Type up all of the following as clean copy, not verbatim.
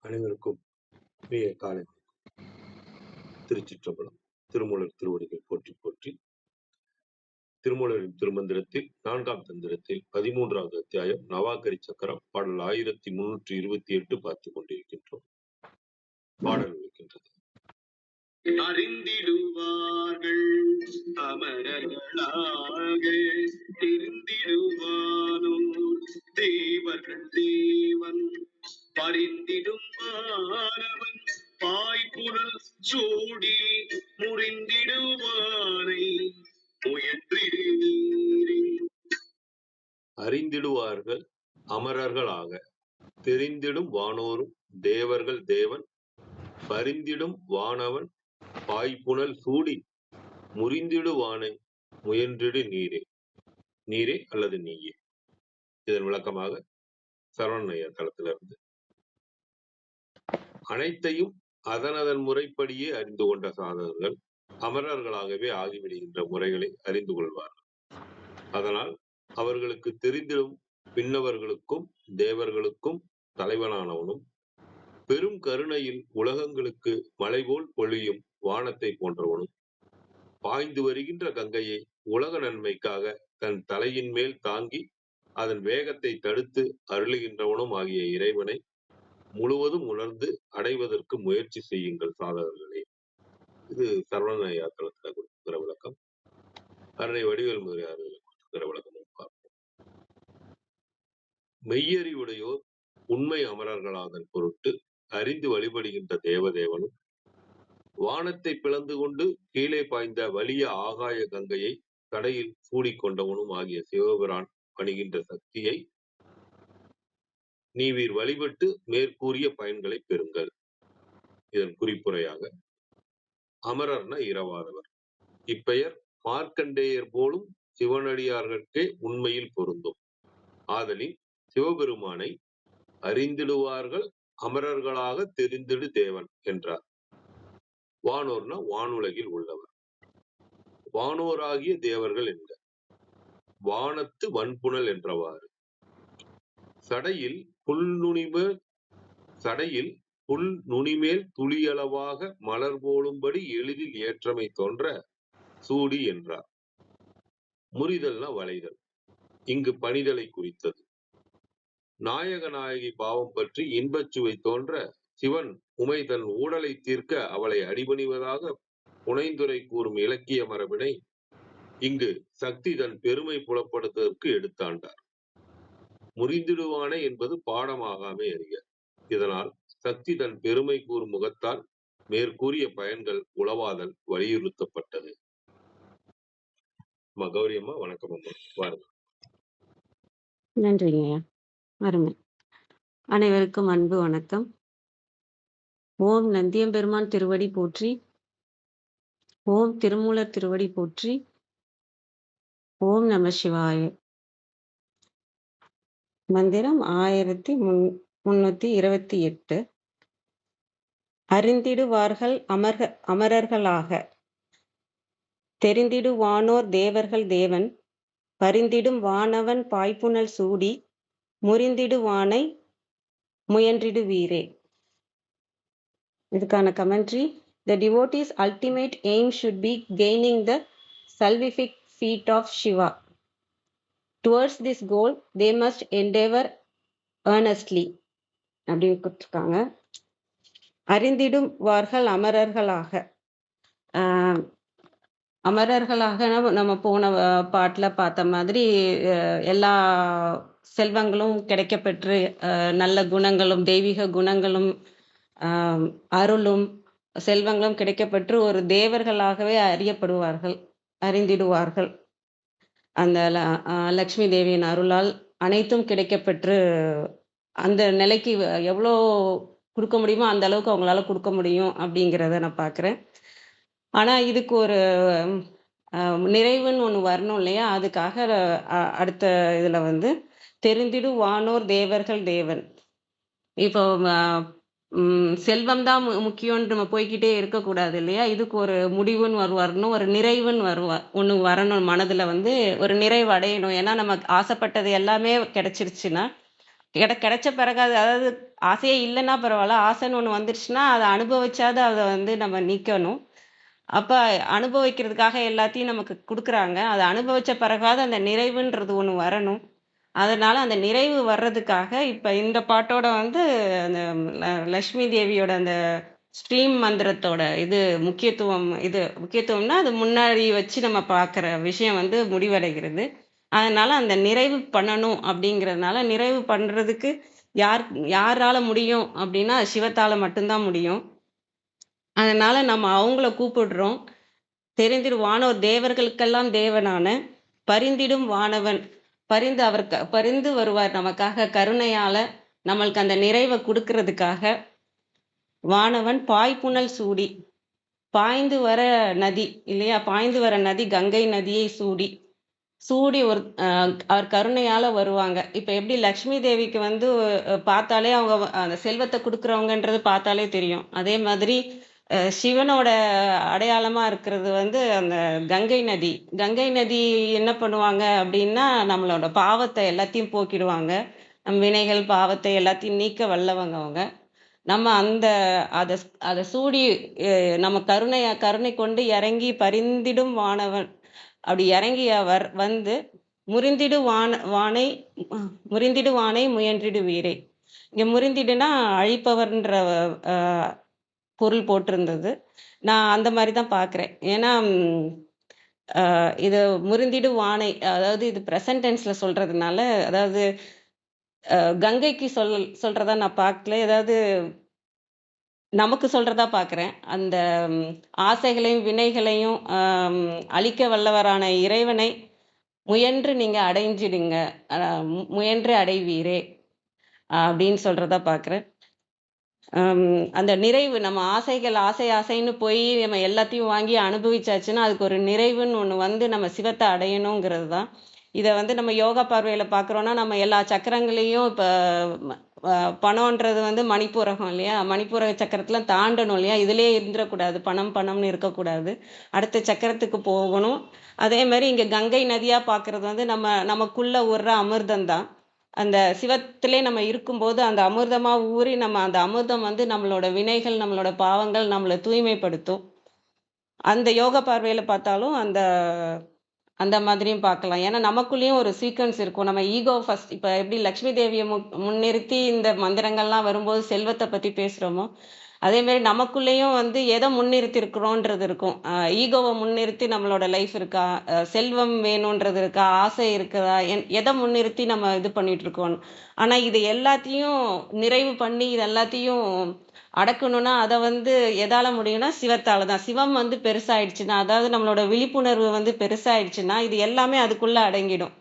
அனைவருக்கும் இனிய காலை. திருச்சிற்றம்பலம். திருமூலர் திருவடிகள் போற்றி போற்றி. திருமூலரின் திருமந்திரத்தில் 4ஆம் தந்திரத்தில் 13வது அத்தியாயம் நவாகரி சக்கரம் பாடல் 1328 பார்த்துக் கொண்டிருக்கின்றோம். பாடல் இருக்கின்றது. அறிந்திடுவார்கள் அமரர்களாக தெரிந்திடுவானோ தேவர்கள் தேவன் பரிந்திடும் மாணவன் பாய்புரல் சூடி முறிந்திடுவானை முயன்றிடு நீரே. அறிந்திடுவார்கள் அமரர்களாக தெரிந்திடும் வானோரும் தேவர்கள் தேவன் பரிந்திடும் வானவன் பாய்புனல் சூடி முறிந்திடுவானை முயன்றிடு நீரே. நீரே அல்லது நீயே. இதன் விளக்கமாக சரவணைய தளத்திலிருந்து அனைத்தையும் அதனதன் முறைப்படியே அறிந்து கொண்ட சாதகர்கள் அமரர்களாகவே ஆகிவிடுகின்ற முறைகளை அறிந்து கொள்வார்கள். அதனால் அவர்களுக்கு தெரிந்திடும் பின்னவர்களுக்கும் தேவர்களுக்கும் தலைவனானவனும் பெரும் கருணையில் உலகங்களுக்கு மழை போல் பொழியும் வானத்தை போன்றவனும் பாய்ந்து வருகின்ற கங்கையை உலக நன்மைக்காக தன் தலையின் மேல் தாங்கி அதன் வேகத்தை தடுத்து அருளுகின்றவனும் ஆகிய இறைவனை முழுவதும் உணர்ந்து அடைவதற்கு முயற்சி செய்யுங்கள் சாதகர்களே. இது சரவணயா தளத்துல கொடுக்கிற விளக்கம். அருணை வடிவேல் முதலியார்கள் கொடுக்கிற விளக்கமும் பார்ப்போம். மெய்யறிவுடையோர் உண்மை அமரர்களாதல் பொருட்டு அறிந்து வழிபடுகின்ற தேவதேவனும் வானத்தை பிளந்து கொண்டு கீழே பாய்ந்த வலிய ஆகாய கங்கையை கடையில் சூடிக்கொண்டவனும் ஆகிய சிவபிரான் பணிகின்ற சக்தியை நீவீர் வழிபட்டு மேற்கூறிய பயன்களை பெறுங்கள். இதன் குறிப்புரையாக அமரர்ன இரவாதவர். இப்பெயர் மார்க்கண்டேயர் போலும் சிவனடியார்களுக்கே உண்மையில் பொருந்தும். ஆதலின் சிவபெருமானை அறிந்திடுவார்கள் அமரர்களாக தெரிந்திடு தேவன் என்றார். வானோர்னா வானுலகில் உள்ளவர். வானோராகிய தேவர்கள் என்க. வானத்து வன்புணல் என்றவாறு. சடையில் புல் நுனிமேல் துளியளவாக மலர் போலும்படி எளிதில் ஏற்றமை தோன்ற சூடி என்றார். முறிதல்னா வளைதல். இங்கு பணிதலை குறித்தது. நாயக நாயகி பாவம் பற்றி இன்பச்சுவை தோன்ற சிவன் உமை தன் ஊடலை தீர்க்க அவளை அடிபணிவதாக புனைந்துரை கூறும் இலக்கிய மரபினை இங்கு சக்தி தன் பெருமை புலப்படுத்துவதற்கு எடுத்தாண்டார். முறிந்திடுவானே என்பது பாடமாகாமே அறிக. இதனால் சக்தி தன் பெருமை கூறும் முகத்தால் மேற்கூறிய பயன்கள் உளவாதல் வலியுறுத்தப்பட்டது. கௌரி அம்மா வணக்கம் அம்மா. வாருங்க. நன்றிங்க. அருமை. அனைவருக்கும் அன்பு வணக்கம். ஓம் நந்தியம்பெருமான் திருவடி போற்றி. ஓம் திருமூலர் திருவடி போற்றி. ஓம் நம சிவாய. மந்திரம் 1328. அறிந்திடுவார்கள் அமரர்களாக தெரிந்திடுவானோர் தேவர்கள் தேவன் பரிந்திடும் வானவன் பாய்புனல் சூடி முறிந்திடுவானை முயன்றிடுவீரே. இதுக்கான commentary. The devotee's ultimate aim should be gaining the salvific feet of Shiva. Towards this goal, they must endeavor earnestly. அப்படின்னு கொடுத்துருக்காங்க. அறிந்திடுவார்கள் அமரர்களாக. அமரர்களாக நம்ம போன பாட்டில் பார்த்த மாதிரி எல்லா செல்வங்களும் கிடைக்கப்பெற்று நல்ல குணங்களும் தெய்வீக குணங்களும் அருளும் செல்வங்களும் கிடைக்கப்பெற்று ஒரு தேவர்களாகவே அறியப்படுவார்கள், அறிந்திடுவார்கள். அந்த லக்ஷ்மி தேவியின் அருளால் அனைத்தும் கிடைக்கப்பெற்று அந்த நிலைக்கு எவ்வளோ கொடுக்க முடியுமோ அந்த அளவுக்கு அவங்களால கொடுக்க முடியும் அப்படிங்கிறத நான் பார்க்குறேன். ஆனால் இதுக்கு ஒரு நிறைவுன்னு ஒன்று வரணும் இல்லையா? அதுக்காக அடுத்த இதில் தெரிந்திடுவானோர் தேவர்கள் தேவன். இப்போ செல்வம் தான் முக்கியம்னு நம்ம போய்கிட்டே இருக்கக்கூடாது இல்லையா? இதுக்கு ஒரு முடிவுன்னு வரணும், ஒரு நிறைவுன்னு ஒன்று வரணும். மனதில் ஒரு நிறைவு அடையணும். ஏன்னா நம்ம ஆசைப்பட்டது எல்லாமே கிடைச்சிருச்சுன்னா கிடைச்ச பிறகு அது அதாவது ஆசையே இல்லைன்னா பரவாயில்ல. ஆசைன்னு ஒண்ணு வந்துருச்சுன்னா, அத அனுபவிச்சாவது அத வந்து நம்ம நீக்கணும். அப்ப அனுபவிக்கிறதுக்காக எல்லாத்தையும் நமக்கு குடுக்குறாங்க. அத அனுபவிச்ச பிறகாவது அந்த நிறைவுன்றது ஒண்ணு வரணும். அதனால அந்த நிறைவு வர்றதுக்காக, இப்ப இந்த பாட்டோட வந்து அந்த லட்சுமி தேவியோட அந்த ஸ்ரீம் மந்திரத்தோட முக்கியத்துவம்னா, அது முன்னாடி வச்சு நம்ம பார்க்குற விஷயம் வந்து முடிவடைகிறது. அதனால அந்த நிறைவு பண்ணணும் அப்படிங்கிறதுனால, நிறைவு பண்றதுக்கு யார் யாரால முடியும் அப்படின்னா, சிவத்தால மட்டும் தான் முடியும். அதனால நம்ம அவங்கள கூப்பிடுறோம். தெரிந்திடும் வானோர் தேவர்களுக்கெல்லாம் தேவனான பரிந்திடும் வானவன். பரிந்து வருவார் நமக்காக கருணையால, நம்மளுக்கு அந்த நிறைவ குடுக்கிறதுக்காக, வானவன் பாய்ப்புனல் சூடி, பாய்ந்து வர நதி இல்லையா? பாய்ந்து வர நதி கங்கை நதியை சூடி, சூடி ஒரு அவர் கருணையால வருவாங்க. இப்ப எப்படி லக்ஷ்மி தேவிக்கு வந்து பார்த்தாலே அவங்க அந்த செல்வத்த குடுக்குறவங்கன்றது பார்த்தாலே தெரியும். அதே மாதிரி சிவனோட அடையாளமா இருக்கிறது வந்து அந்த கங்கை நதி. கங்கை நதி என்ன பண்ணுவாங்க அப்படின்னா, நம்மளோட பாவத்த எல்லாத்தையும் போக்கிடுவாங்க. நம் வினைகள், பாவத்தை எல்லாத்தையும் நீக்க வல்லவங்க அவங்க. நம்ம அந்த அத அத சூடி நம்ம கருணை கொண்டு இறங்கி பரிந்திடும் வானவன். அப்படி இறங்கி அவர் வந்து முரிந்திடு வான வானை முரிந்திடு வானை முயன்றிடு வீரே. இங்க முரிந்திடுனா அழிப்பவர்ன்ற அ பொருள் போட்டிருந்தது. நான் அந்த மாரி தான் பார்க்குறேன். ஏன்னா, இது முரிந்திடு வானை அதாவது இது பிரசன்ட் டென்ஸ்ல சொல்றதுனால, அதாவது கங்கைக்கு சொல்றதா நான் பார்க்கல. ஏதாவது நமக்கு சொல்றதா பார்க்குறேன். அந்த ஆசைகளையும், வினைகளையும் அழிக்க வல்லவரான இறைவனை முயன்று நீங்க அடைஞ்சிடுங்க. அ முயன்று அடைவீரே! அப்படின்னு சொல்றதா பார்க்குறேன். அந்த நிறைவு நம்ம ஆசைன்னு போய் நம்ம எல்லாத்தையும் வாங்கி அனுபவிச்சாச்சுன்னா, அதுக்கு ஒரு நிறைவுன்னு ஒண்ணு வந்து நம்ம சிவத்த அடையணுங்கிறது தான். இத வந்து நம்ம யோகா பார்வையில பார்க்குறோம்னா, நம்ம எல்லா சக்கரங்களையும் இப்ப ம அ பணம்ன்றது வந்து மணிப்பூரகம் இல்லையா? மணிப்பூரக சக்கரத்துல தாண்டணும் இல்லையா? இதிலேயே இருந்துறக்கூடாது. பணம்னு இருக்கக்கூடாது. அடுத்த சக்கரத்துக்கு போகணும். அதே மாரி இங்க கங்கை நதியா பார்க்குறது வந்து நமக்குள்ள ஊர்ற அமிர்தம் தான். அந்த சிவத்திலே நம்ம இருக்கும்போது, அந்த அமிர்தமா ஊறி நம்ம அந்த அமிர்தம் வந்து நம்மளோட வினைகள், நம்மளோட பாவங்கள் நம்மள தூய்மைப்படுத்தும். அந்த யோக பார்வையில பார்த்தாலும், அந்த அந்த மாதிரியும் பார்க்கலாம். ஏன்னா, நமக்குள்ளேயும் ஒரு சீக்வென்ஸ் இருக்கும். நம்ம ஈகோ ஃபர்ஸ்ட் இப்ப எப்படி லக்ஷ்மி தேவிய முன்னிறுத்தி இந்த மந்திரங்கள்லாம் வரும்போது செல்வத்த பத்தி பேசுறோமோ, அதேமாரி நமக்குள்ளேயும் வந்து எத முன்னிறுத்தி இருக்கிறோன்றது இருக்கும். ஈகோவ முன்னிறுத்தி நம்மளோட லைஃப் இருக்கா? செல்வம் வேணுன்றது இருக்கா? ஆசை இருக்குதா? எத முன்னிறுத்தி நம்ம இது பண்ணிட்டு இருக்கோம்? ஆனா, இது எல்லாத்தையும் நிறைவு பண்ணி, இது எல்லாத்தையும் அடக்கணும்னா, அத வந்து எதால முடியும்னா, சிவத்தால தான். சிவம் வந்து பெருசாயிடுச்சுன்னா, அதாவது நம்மளோட விழிப்புணர்வு வந்து பெருசாயிடுச்சுன்னா, இது எல்லாமே அதுக்குள்ள அடங்கிடும்.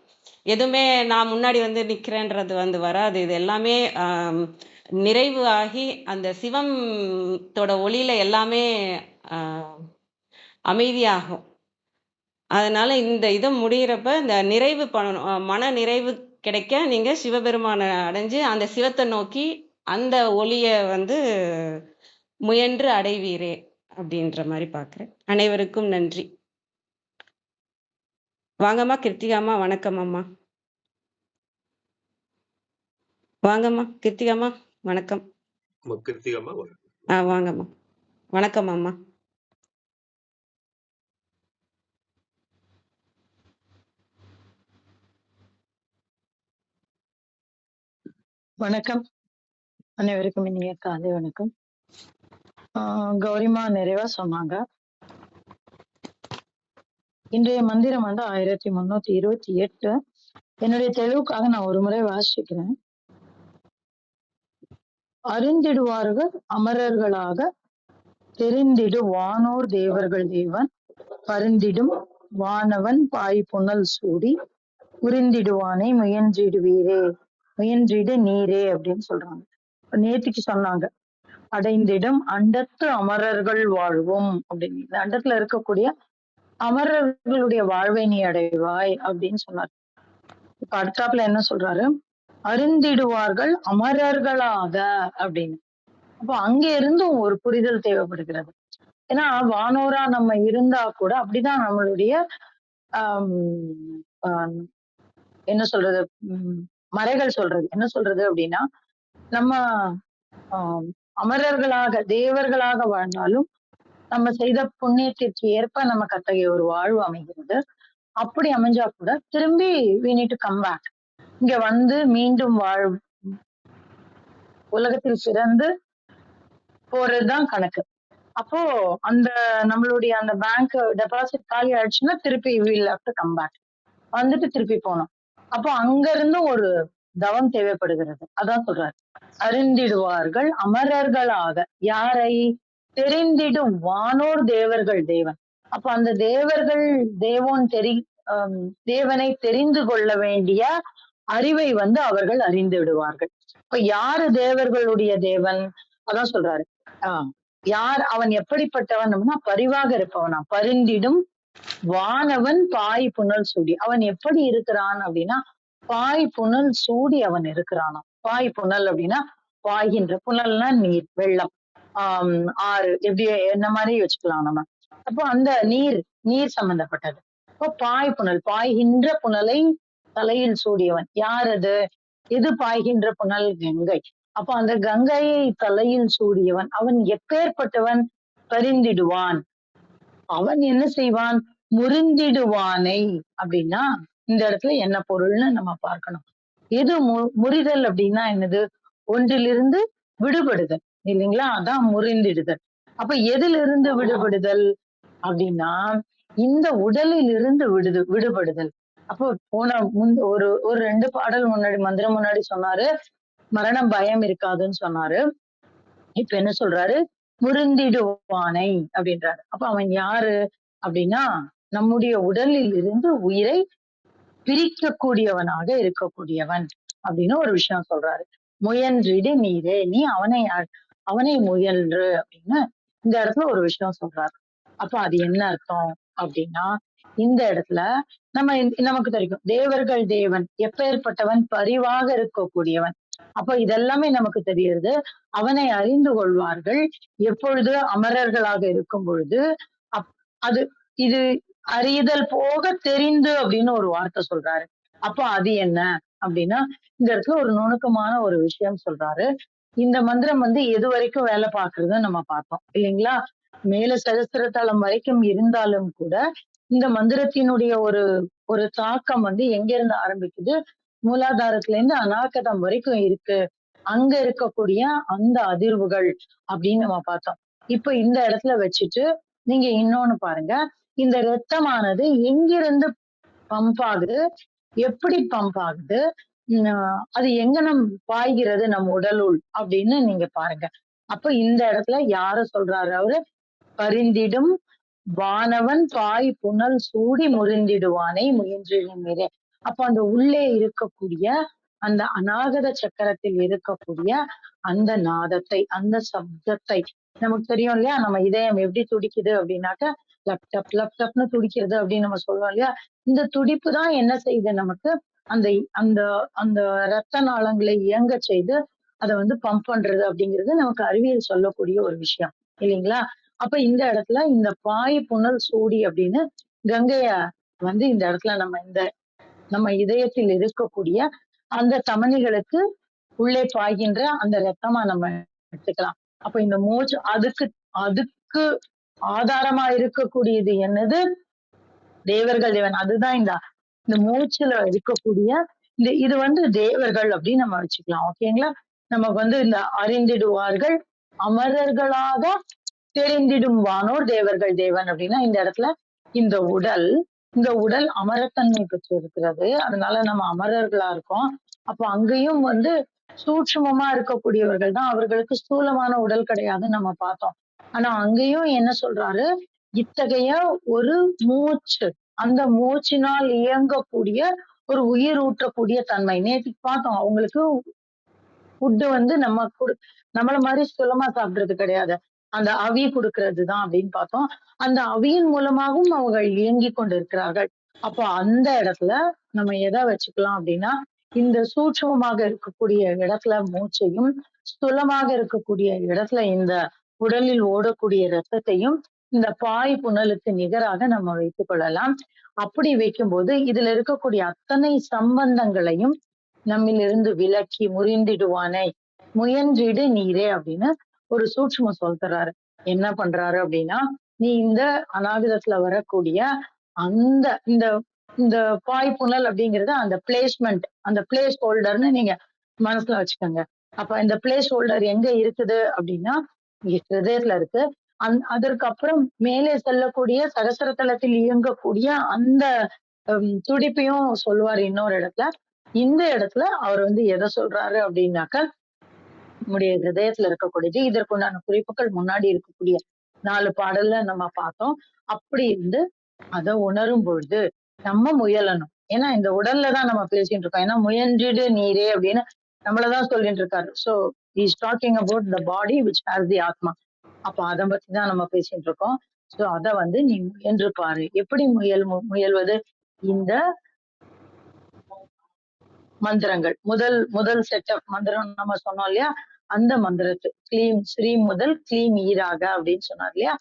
எதுவுமே நான் முன்னாடி வந்து நிக்கிறேன்றது வந்து வராது. இது எல்லாமே நிறைவு ஆகி, அந்த சிவம் தோட ஒளியில எல்லாமே அ அமைதியாகும். அதனால இந்த இத முடியிறப்ப, இந்த நிறைவு பண்ணணும். மன நிறைவு கிடைக்க நீங்க சிவபெருமான அடைஞ்சு, அந்த சிவத்த நோக்கி அந்த ஒளிய வந்து முயன்று அடைவீரே! அப்படின்ற மாரி பார்க்குறேன். அனைவருக்கும் நன்றி. வாங்கம்மா கிருத்திகாம்மா, வணக்கம் அம்மா. வாங்கம்மா கிருத்திகாம்மா, வணக்கம். கிருத்திகம்மா வாங்கம்மா. வணக்கம் அம்மா. வணக்கம். அனைவருக்கும் இனிய காலை வணக்கம். கௌரிமா நிறைவா சொன்னாங்க. இன்றைய மந்திரம் வந்து 1328. என்னுடைய தெளிவுக்காக நான் ஒரு முறை வாசிக்கிறேன். அறிந்திடுவார்கள் அமரர்களாக தெரிந்திடு வானோர் தேவர்கள் தேவன் பரிந்திடும் வானவன் பாய் புனல் சூடி புரிந்திடுவானை முயன்றிடு நீரே அப்படின்னு சொல்றாங்க. நேத்திக்கு சொன்னாங்க அடைந்திடும் அண்டத்து அமரர்கள் வாழ்வும் அப்படின்னு. இந்த அண்டத்துல இருக்கக்கூடிய அமரர்களுடைய வாழ்வை நீ அடைவாய் அப்படின்னு சொன்னார். இப்ப அடுத்தாப்புல என்ன சொல்றாரு, அருந்திடுவார்கள் அமரர்களாக அப்படின்னு. அப்போ அங்க இருந்தும் ஒரு புரிதல் தேவைப்படுகிறது. ஏன்னா வானோரா நம்ம இருந்தா கூட அப்படிதான் நம்மளுடைய ஆஹ் என்ன சொல்றது மறைகள் சொல்றது என்ன சொல்றது அப்படின்னா, நம்ம ஆஹ் அமரர்களாக தேவர்களாக வாழ்ந்தாலும் நம்ம செய்த புண்ணியத்திற்கு ஏற்ப நமக்கு அத்தகைய ஒரு வாழ்வு அமைகிறது. அப்படி அமைஞ்சா கூட திரும்பி we need to come back. இங்க வந்து மீண்டும் உலகத்தில் பிறந்து போறதுதான் கணக்கு. அப்போ அந்த நம்மளுடைய அந்த பேங்க் டெபாசிட் காலி ஆயிடுச்சுன்னா திருப்பி we'll have to come back. வந்துட்டு திருப்பி போனோம். அப்போ அங்க இருந்தும் ஒரு தவம் தேவைப்படுகிறது. அதான் சொல்றாரு. அறிந்திடுவார்கள் அமரர்களாக யாரை தெரிந்திடும் வானோர் தேவர்கள் தேவன். அப்ப அந்த தேவர்கள் தேவனை தெரிந்து கொள்ள வேண்டிய அறிவை வந்து அவர்கள் அறிந்து விடுவார்கள். இப்ப யாரு தேவர்களுடைய தேவன்? அதான் சொல்றாரு. யார் அவன் எப்படிப்பட்டவன் அப்படின்னா பரிவாக இருப்பவனா, பரிந்திடும் வானவன் பாய் புனல் சூடி. அவன் எப்படி இருக்கிறான் அப்படின்னா பாய் புனல் சூடி அவன் இருக்கிறானாம். பாய் புனல் அப்படின்னா பாய்கின்ற, புனல்னா நீர், வெள்ளம், ஆறு, எப்படி என்ன மாதிரி வச்சுக்கலாம் நம்ம. அப்போ அந்த நீர் சம்பந்தப்பட்டது. இப்போ பாய் புனல், பாய்கின்ற புனலை தலையில் சூடியவன் யார் அது? எது பாய்கின்ற புனல்? கங்கை. அப்போ அந்த கங்கையை தலையில் சூடியவன் அவன் எப்பேற்பட்டவன்? பரிந்திடுவான். அவன் என்ன செய்வான்? முறிந்திடுவானை. அப்படின்னா இந்த இடத்துல என்ன பொருள்னு நம்ம பார்க்கணும். எது முறிதல் அப்படின்னா என்னது? ஒன்றிலிருந்து விடுபடுதல் இல்லைங்களா? அதான் முறிந்திடுதல். அப்ப எதிலிருந்து விடுபடுதல் அப்படின்னா இந்த உடலில் இருந்து விடுபடுதல். அப்போ போன ஒரு 2 பாடல் முன்னாடி மந்திரம் முன்னாடி சொன்னாரு மரணம் பயம் இருக்காதுன்னு சொன்னாரு. இப்ப என்ன சொல்றாரு? முறிந்திடுவானை அப்படின்றாரு. அப்ப அவன் யாரு அப்படின்னா நம்முடைய உடலில் இருந்து உயிரை பிரிக்கக்கூடியவனாக இருக்கக்கூடியவன் அப்படின்னு ஒரு விஷயம் சொல்றாரு. முயன்றிடு நீரே, நீ அவனை முயன்று அப்படின்னு இந்த இடத்துல ஒரு விஷயம் சொல்றாரு. அப்ப அது என்ன அர்த்தம் அப்படின்னா இந்த இடத்துல நமக்கு தெரியும் தேவர்கள் தேவன் எப்பேற்பட்டவன்? பரிவாக இருக்கக்கூடியவன். அப்ப இதெல்லாமே நமக்கு தெரியுது. அவனை அறிந்து கொள்வார்கள் எப்பொழுது? அமரர்களாக இருக்கும் பொழுது. அது இது அறிதல் போக தெரிந்து அப்படின்னு ஒரு வார்த்தை சொல்றாரு. அப்ப அது என்ன அப்படின்னா இந்த இடத்துல ஒரு நுணுக்கமான ஒரு விஷயம் சொல்றாரு. இந்த மந்திரம் வந்து எது வரைக்கும் வேலை பாக்குறதுன்னு நம்ம பார்த்தோம் இல்லைங்களா? மேல சகஸ்திரதலம் வரைக்கும் இருந்தாலும் கூட இந்த மந்திரத்தினுடைய ஒரு தாக்கம் வந்து எங்க இருந்து ஆரம்பிக்குது? மூலாதாரத்துல இருந்து அநாகதம் வரைக்கும் இருக்கு. அங்க இருக்கக்கூடிய அந்த அதிர்வுகள் அப்படின்னு நம்ம பார்த்தோம். இப்ப இந்த இடத்துல வச்சுட்டு நீங்க இன்னொன்னு பாருங்க. இந்த ரத்தமானது எங்கிருந்து பம்ப் ஆகுது? எப்படி பம்ப் ஆகுது? அது எங்க பாய்கிறது நம் உடலுள் அப்படின்னு நீங்க பாருங்க. அப்ப இந்த இடத்துல யார சொல்றாரு அவரு? பரிந்திடும் வானவன் பாய் புனல் சூடி முறிந்திடுவானை முயன்றிடுமீரே. அப்ப அந்த உள்ளே இருக்கக்கூடிய அந்த அநாகத சக்கரத்தில் இருக்கக்கூடிய அந்த நாதத்தை, அந்த சப்தத்தை நமக்கு தெரியும் இல்லையா? நம்ம இதயம் எப்படி துடிக்குது அப்படின்னாக்க லப்டப் லப்டப்னு துடிக்கிறது அப்படின்னு நம்ம சொல்லுவோம் இல்லையா? இந்த துடிப்பு தான் என்ன செய்யுது நமக்கு? அந்த அந்த அந்த ரத்த நாளங்களை இயங்க செய்து அதை வந்து பம்ப் பண்றது அப்படிங்கிறது நமக்கு அறிவியல் சொல்லக்கூடிய ஒரு விஷயம் இல்லைங்களா? அப்ப இந்த இடத்துல இந்த பாய் புனல் சூடி அப்படின்னு கங்கைய வந்து இந்த இடத்துல நம்ம இதயத்தில் இருக்கக்கூடிய அந்த தமனிகளுக்கு உள்ளே பாய்கின்ற அந்த ரத்தமா நம்ம எடுத்துக்கலாம். அப்ப இந்த மூச்சு அதுக்கு ஆதாரமா இருக்கக்கூடியது என்னது? தேவர்கள் தேவன். அதுதான் இந்த மூச்சுல இருக்கக்கூடிய இது வந்து தேவர்கள் அப்படின்னு நம்ம வச்சுக்கலாம். ஓகேங்களா? நமக்கு வந்து இந்த அறிந்திடுவார்கள் அமரர்களாக தெரிந்திடும் வானோர் தேவர்கள் தேவன் அப்படின்னா இந்த இடத்துல இந்த உடல் அமரத்தன்மை பெற்று இருக்கிறது. அதனால நம்ம அமரர்களா இருக்கோம். அப்ப அங்கேயும் வந்து சூட்சுமமா இருக்கக்கூடியவர்கள் தான். அவர்களுக்கு ஸ்தூலமான உடல் கிடையாதுன்னு நம்ம பார்த்தோம். ஆனா அங்கேயும் என்ன சொல்றாரு? இத்தகைய ஒரு மூச்சு, அந்த மூச்சினால் இயங்கக்கூடிய ஒரு உயிர் ஊற்றக்கூடிய தன்மை. நேற்றுக்கு பார்த்தோம் அவங்களுக்கு ஃபுட்டு வந்து நம்மள மாதிரி சுலமா சாப்பிடுறது கிடையாது. அந்த அவி கொடுக்கறதுதான் அப்படின்னு பார்த்தோம். அந்த அவியின் மூலமாகவும் அவங்க இயங்கிக் கொண்டிருக்கிறார்கள். அப்போ அந்த இடத்துல நம்ம எதை வச்சுக்கலாம் அப்படின்னா இந்த சூட்சமமாக இருக்கக்கூடிய இடத்துல மூச்சையும், ஸ்தூலமாக இருக்கக்கூடிய இடத்துல இந்த உடலில் ஓடக்கூடிய ரத்தத்தையும் இந்த பாய் புனலுக்கு நிகராக நம்ம வைத்துக் கொள்ளலாம். அப்படி வைக்கும்போது இதுல இருக்கக்கூடிய அத்தனை சம்பந்தங்களையும் நம்மிலிருந்து விலக்கி முறிந்திடுவானை முயன்றிடு நீரே அப்படின்னு ஒரு சூட்சுமம் சொல்றாரு. என்ன பண்றாரு அப்படின்னா, நீ இந்த அநாகதத்துல வரக்கூடிய அந்த இந்த இந்த பாய்ப்புணல் அப்படிங்கறது அந்த பிளேஸ்மெண்ட், அந்த பிளேஸ் ஹோல்டர்னு நீங்க மனசுல வச்சுக்கோங்க. அப்ப இந்த பிளேஸ் ஹோல்டர் எங்க இருக்குது அப்படின்னா, இங்க ஹிருதயத்துல இருக்கு. அதற்கப்புறம் மேலே செல்லக்கூடிய சகசரதலத்தில் இயங்கக்கூடிய அந்த துடிப்பையும் சொல்லுவாரு இன்னொரு இடத்துல. இந்த இடத்துல அவர் வந்து எதை சொல்றாரு அப்படின்னாக்க, நம்முடைய ஹிருதயத்துல இருக்கக்கூடியது. இதற்குண்டான குறிப்புகள் முன்னாடி இருக்கக்கூடிய 4 பாடல்ல நம்ம பார்த்தோம். அப்படி இருந்து அதை உணரும் பொழுது நம்ம முயலணும். ஏன்னா இந்த உடல்ல தான் நம்ம பேசிட்டு இருக்கோம். ஏன்னா முயன்றிடு நீரே அப்படின்னு நம்மளதான் சொல்லிட்டு இருக்காரு. So is talking about the body which has the ஆத்மா. அப்ப அதை பத்தி தான் நம்ம பேசிட்டு இருக்கோம். சோ அத வந்து நீ முயன்று பாரு. எப்படி முயல்வது? இந்த மந்திரங்கள் முதல் செட் ஆஃப் மந்திரம் நம்ம சொன்னோம் இல்லையா? அந்த மந்திரத்து கிளீம் ஸ்ரீ முதல் கிளீம் ஈராக அப்படின்னு சொன்னார் இல்லையா?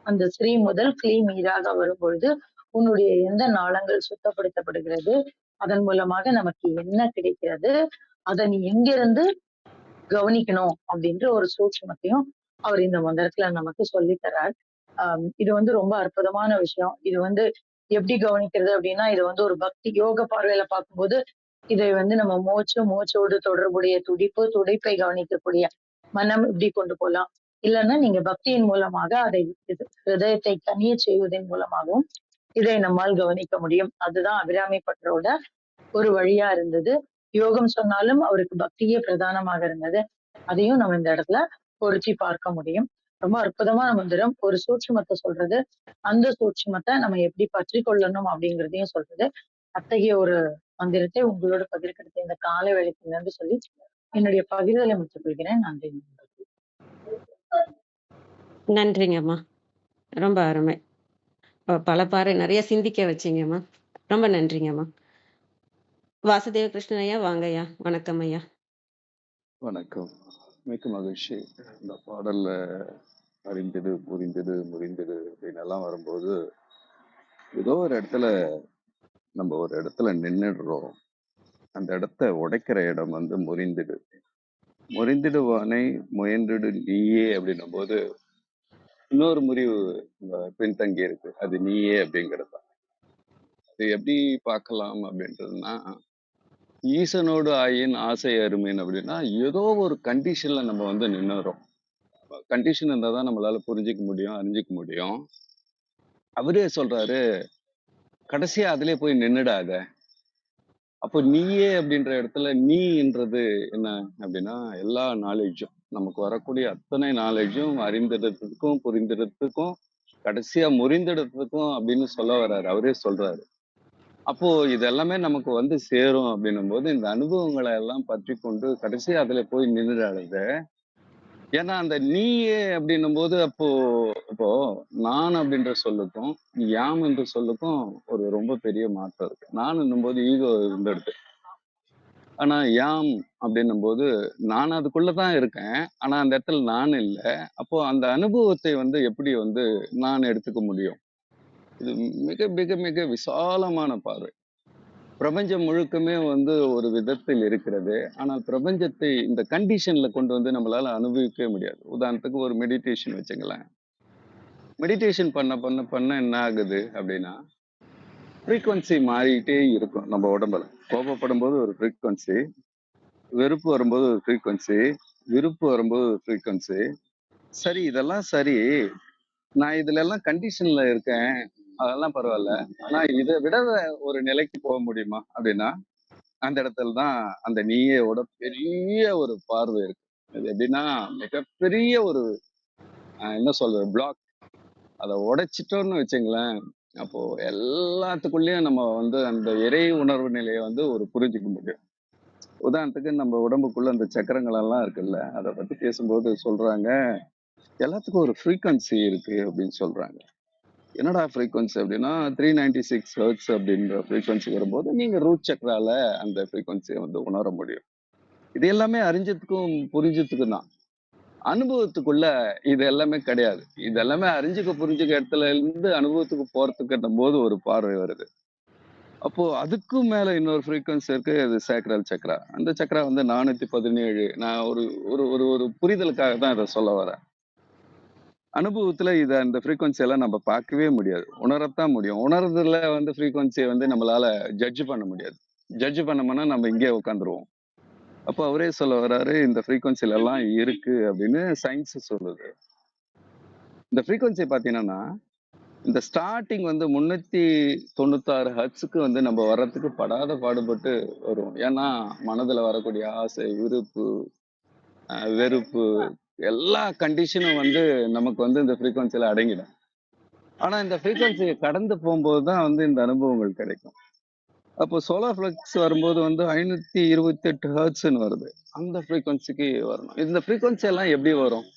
அந்த ஸ்ரீ முதல் கிளீம் ஈராக வரும்பொழுது உன்னுடைய எந்த நாளங்கள் சுத்தப்படுத்தப்படுகிறது, அதன் மூலமாக நமக்கு என்ன கிடைக்கிறது, அதை நீ எங்கிருந்து கவனிக்கணும் அப்படின்ற ஒரு சூட்சுமத்தையும் அவர் இந்த மந்திரத்துல நமக்கு சொல்லி தர்றார். இது வந்து ரொம்ப அற்புதமான விஷயம். இது வந்து எப்படி கவனிக்கிறது அப்படின்னா, இது வந்து ஒரு பக்தி யோக பார்வையில பார்க்கும்போது இதை வந்து நம்ம மூச்சோடு தொடர்புடைய துடிப்பை கவனிக்கக்கூடிய மனம் இப்படி கொண்டு போகலாம். இல்லைன்னா நீங்க பக்தியின் மூலமாக அதை ஹிருதயத்தை கனிய செய்வதன் மூலமாகவும் இதை நம்மால் கவனிக்க முடியும். அதுதான் அபிராமி பட்டரோட ஒரு வழியா இருந்தது. யோகம் சொன்னாலும் அவருக்கு பக்தியே பிரதானமாக இருந்தது. அதையும் நம்ம இந்த இடத்துல பொருத்தி பார்க்க முடியும். ரொம்ப அற்புதமான மந்திரம். ஒரு சூட்சுமத்தை சொல்றது, அந்த சூட்சுமத்தை நம்ம எப்படி பற்றி கொள்ளணும் அப்படிங்கிறதையும் சொல்றது. அத்தகைய ஒரு மந்திரத்தை உங்களோட பகிர்கிறது இந்த கால வேளைக்கு நன்றி சொல்லி என்னுடைய பகிர்தலை முடித்துக் கொள்கிறேன். நன்றி. நன்றிங்கம்மா. ரொம்ப அருமை. பல பாறை நிறைய சிந்திக்க வச்சீங்கம்மா. ரொம்ப நன்றிங்கம்மா. வாசுதேவ கிருஷ்ணன் ஐயா வாங்க ஐயா. வணக்கம் ஐயா. வணக்கம். மிக்க மகிழ்ச்சி. இந்த பாடல்ல அறிந்தது புரிந்தது முறிந்தது அப்படின்னு எல்லாம் வரும்போது ஏதோ ஒரு இடத்துல நம்ம ஒரு இடத்துல நின்றுடுறோம். அந்த இடத்த உடைக்கிற இடம் வந்து முறிந்திடுவானை முயன்றிடு நீயே அப்படின்னும் போது இன்னொரு முறிவு பின்தங்கி இருக்கு. அது நீயே அப்படிங்கிறது தான். அது எப்படி பார்க்கலாம் அப்படின்றதுன்னா, ஈசனோடு ஆயின் ஆசை அருமேன் அப்படின்னா ஏதோ ஒரு கண்டிஷன்ல நம்ம வந்து நின்னுறோம். கண்டிஷன் இருந்தா தான் நம்மளால புரிஞ்சுக்க முடியும், அறிஞ்சிக்க முடியும். அவரே சொல்றாரு, கடைசியா அதிலே போய் நின்னுடாத. அப்போ நீயே அப்படின்ற இடத்துல நீன்றது என்ன அப்படின்னா, எல்லா நாலேஜும் நமக்கு வரக்கூடிய அத்தனை நாலேஜும் அறிந்திடத்துக்கும் புரிந்திடத்துக்கும் கடைசியா முறிந்திடத்துக்கும் அப்படின்னு சொல்ல வர்றாரு. அவரே சொல்றாரு. அப்போ இது எல்லாமே நமக்கு வந்து சேரும் அப்படின்னும் போது இந்த அனுபவங்களை எல்லாம் பற்றி கொண்டு கடைசியா அதுல போய் நின்றுடாத. ஏன்னா அந்த நீயே அப்படின்னும் போது இப்போ நான் அப்படின்ற சொல்லுக்கும் யாம் என்று சொல்லுக்கும் ஒரு ரொம்ப பெரிய மாற்றம் இருக்கு. நான் என்னும் போது ஈகோ இருந்துடுது. ஆனா யாம் அப்படின்னும் போது நான் அதுக்குள்ளதான் இருக்கேன். ஆனா அந்த இடத்துல நான் இல்லை. அப்போ அந்த அனுபவத்தை வந்து எப்படி வந்து நான் எடுத்துக்க முடியும்? இது மிக மிக மிக விசாலமான பார்வை. பிரபஞ்சம் முழுக்கமே வந்து ஒரு விதத்தில் இருக்கிறது. ஆனால் பிரபஞ்சத்தை இந்த கண்டிஷன்ல கொண்டு வந்து நம்மளால அனுபவிக்கவே முடியாது. உதாரணத்துக்கு ஒரு மெடிடேஷன் வச்சுங்களேன். மெடிடேஷன் பண்ண என்ன ஆகுது அப்படின்னா, ஃப்ரீக்வன்சி மாறிக்கிட்டே இருக்கும் நம்ம உடம்புல. கோபப்படும் போது ஒரு ஃப்ரீக்வன்சி, வெறுப்பு வரும்போது ஒரு ஃப்ரீக்வன்சி, விருப்பு வரும்போது ஒரு ஃப்ரீக்வன்சி. சரி, இதெல்லாம் சரி, நான் இதுல எல்லாம் கண்டிஷன்ல இருக்கேன், அதெல்லாம் பரவாயில்ல. ஆனா இதை விட ஒரு நிலைக்கு போக முடியுமா அப்படின்னா, அந்த இடத்துல தான் அந்த நீயோட பெரிய ஒரு பார்வை இருக்கு. அது எப்படின்னா மிகப்பெரிய ஒரு என்ன சொல்றது பிளாக். அதை உடைச்சிட்டோம்னு வச்சுங்களேன், அப்போ எல்லாத்துக்குள்ளேயும் நம்ம வந்து அந்த இறை உணர்வு நிலையை வந்து ஒரு புரிஞ்சுக்க முடியும். உதாரணத்துக்கு நம்ம உடம்புக்குள்ள அந்த சக்கரங்கள் எல்லாம் இருக்குல்ல, அதை பத்தி பேசும்போது சொல்றாங்க, எல்லாத்துக்கும் ஒரு ஃப்ரீக்வன்சி இருக்கு அப்படின்னு சொல்றாங்க. என்னடா ஃப்ரீக்வன்சி அப்படின்னா 396 ஹெர்ட்ஸ் அப்படின்ற ஃப்ரீக்வன்சி வரும்போது நீங்க ரூட் சக்கரால அந்த ஃப்ரீக்வன்சியை வந்து உணர முடியும். இது எல்லாமே அறிஞ்சதுக்கும் புரிஞ்சதுக்கும் தான். அனுபவத்துக்குள்ள இது எல்லாமே கிடையாது. இது எல்லாமே அறிஞ்சுக்க புரிஞ்சுக்க இடத்துல இருந்து அனுபவத்துக்கு போறதுக்கு போது ஒரு பார்வை வருது. அப்போ அதுக்கும் மேல இன்னொரு ஃப்ரீக்வன்சி இருக்கு, அது சேக்ரல் சக்ரா. அந்த சக்ரா வந்து 417. நான் ஒரு ஒரு ஒரு ஒரு புரிதலுக்காக தான் இதை சொல்ல வரேன். அனுபவத்துல இத அந்த ஃப்ரீக்வன்சி எல்லாம் நம்ம பார்க்கவே முடியாது, உணரத்தான் முடியும். உணர்றதுல வந்து ஃப்ரீக்வன்சியை வந்து நம்மளால ஜட்ஜ் பண்ண முடியாது. ஜட்ஜ் பண்ணோம்னா நம்ம இங்கே உட்காந்துருவோம். அப்போ அவரே சொல்ல வர்றாரு, இந்த ஃப்ரீக்வன்சில எல்லாம் இருக்கு அப்படின்னு சயின்ஸ் சொல்லுது. இந்த ஃப்ரீக்வன்சி பாத்தீங்கன்னா, இந்த ஸ்டார்டிங் வந்து 396 ஹெர்ட்ஸுக்கு வந்து நம்ம வர்றதுக்கு படாத பாடுபட்டு வருவோம். ஏன்னா மனதுல வரக்கூடிய ஆசை, விருப்பு, வெறுப்பு, எல்லா கண்டிஷனும் வந்து நமக்கு வந்து இந்த ஃப்ரீக்வன்சில அடங்கிடும். ஆனா இந்த ஃப்ரீக்வன்சியை கடந்து போகும்போது தான் வந்து இந்த அனுபவங்கள் கிடைக்கும். அப்போ சோலார் ஃபிளக்ஸ் வரும்போது வந்து 528 ஹெர்ட்ஸ்ன்னு வருது. அந்த ஃப்ரீக்வன்சிக்கு வரணும். இந்த ஃப்ரீக்வன்சி எல்லாம் எப்படி வரும்?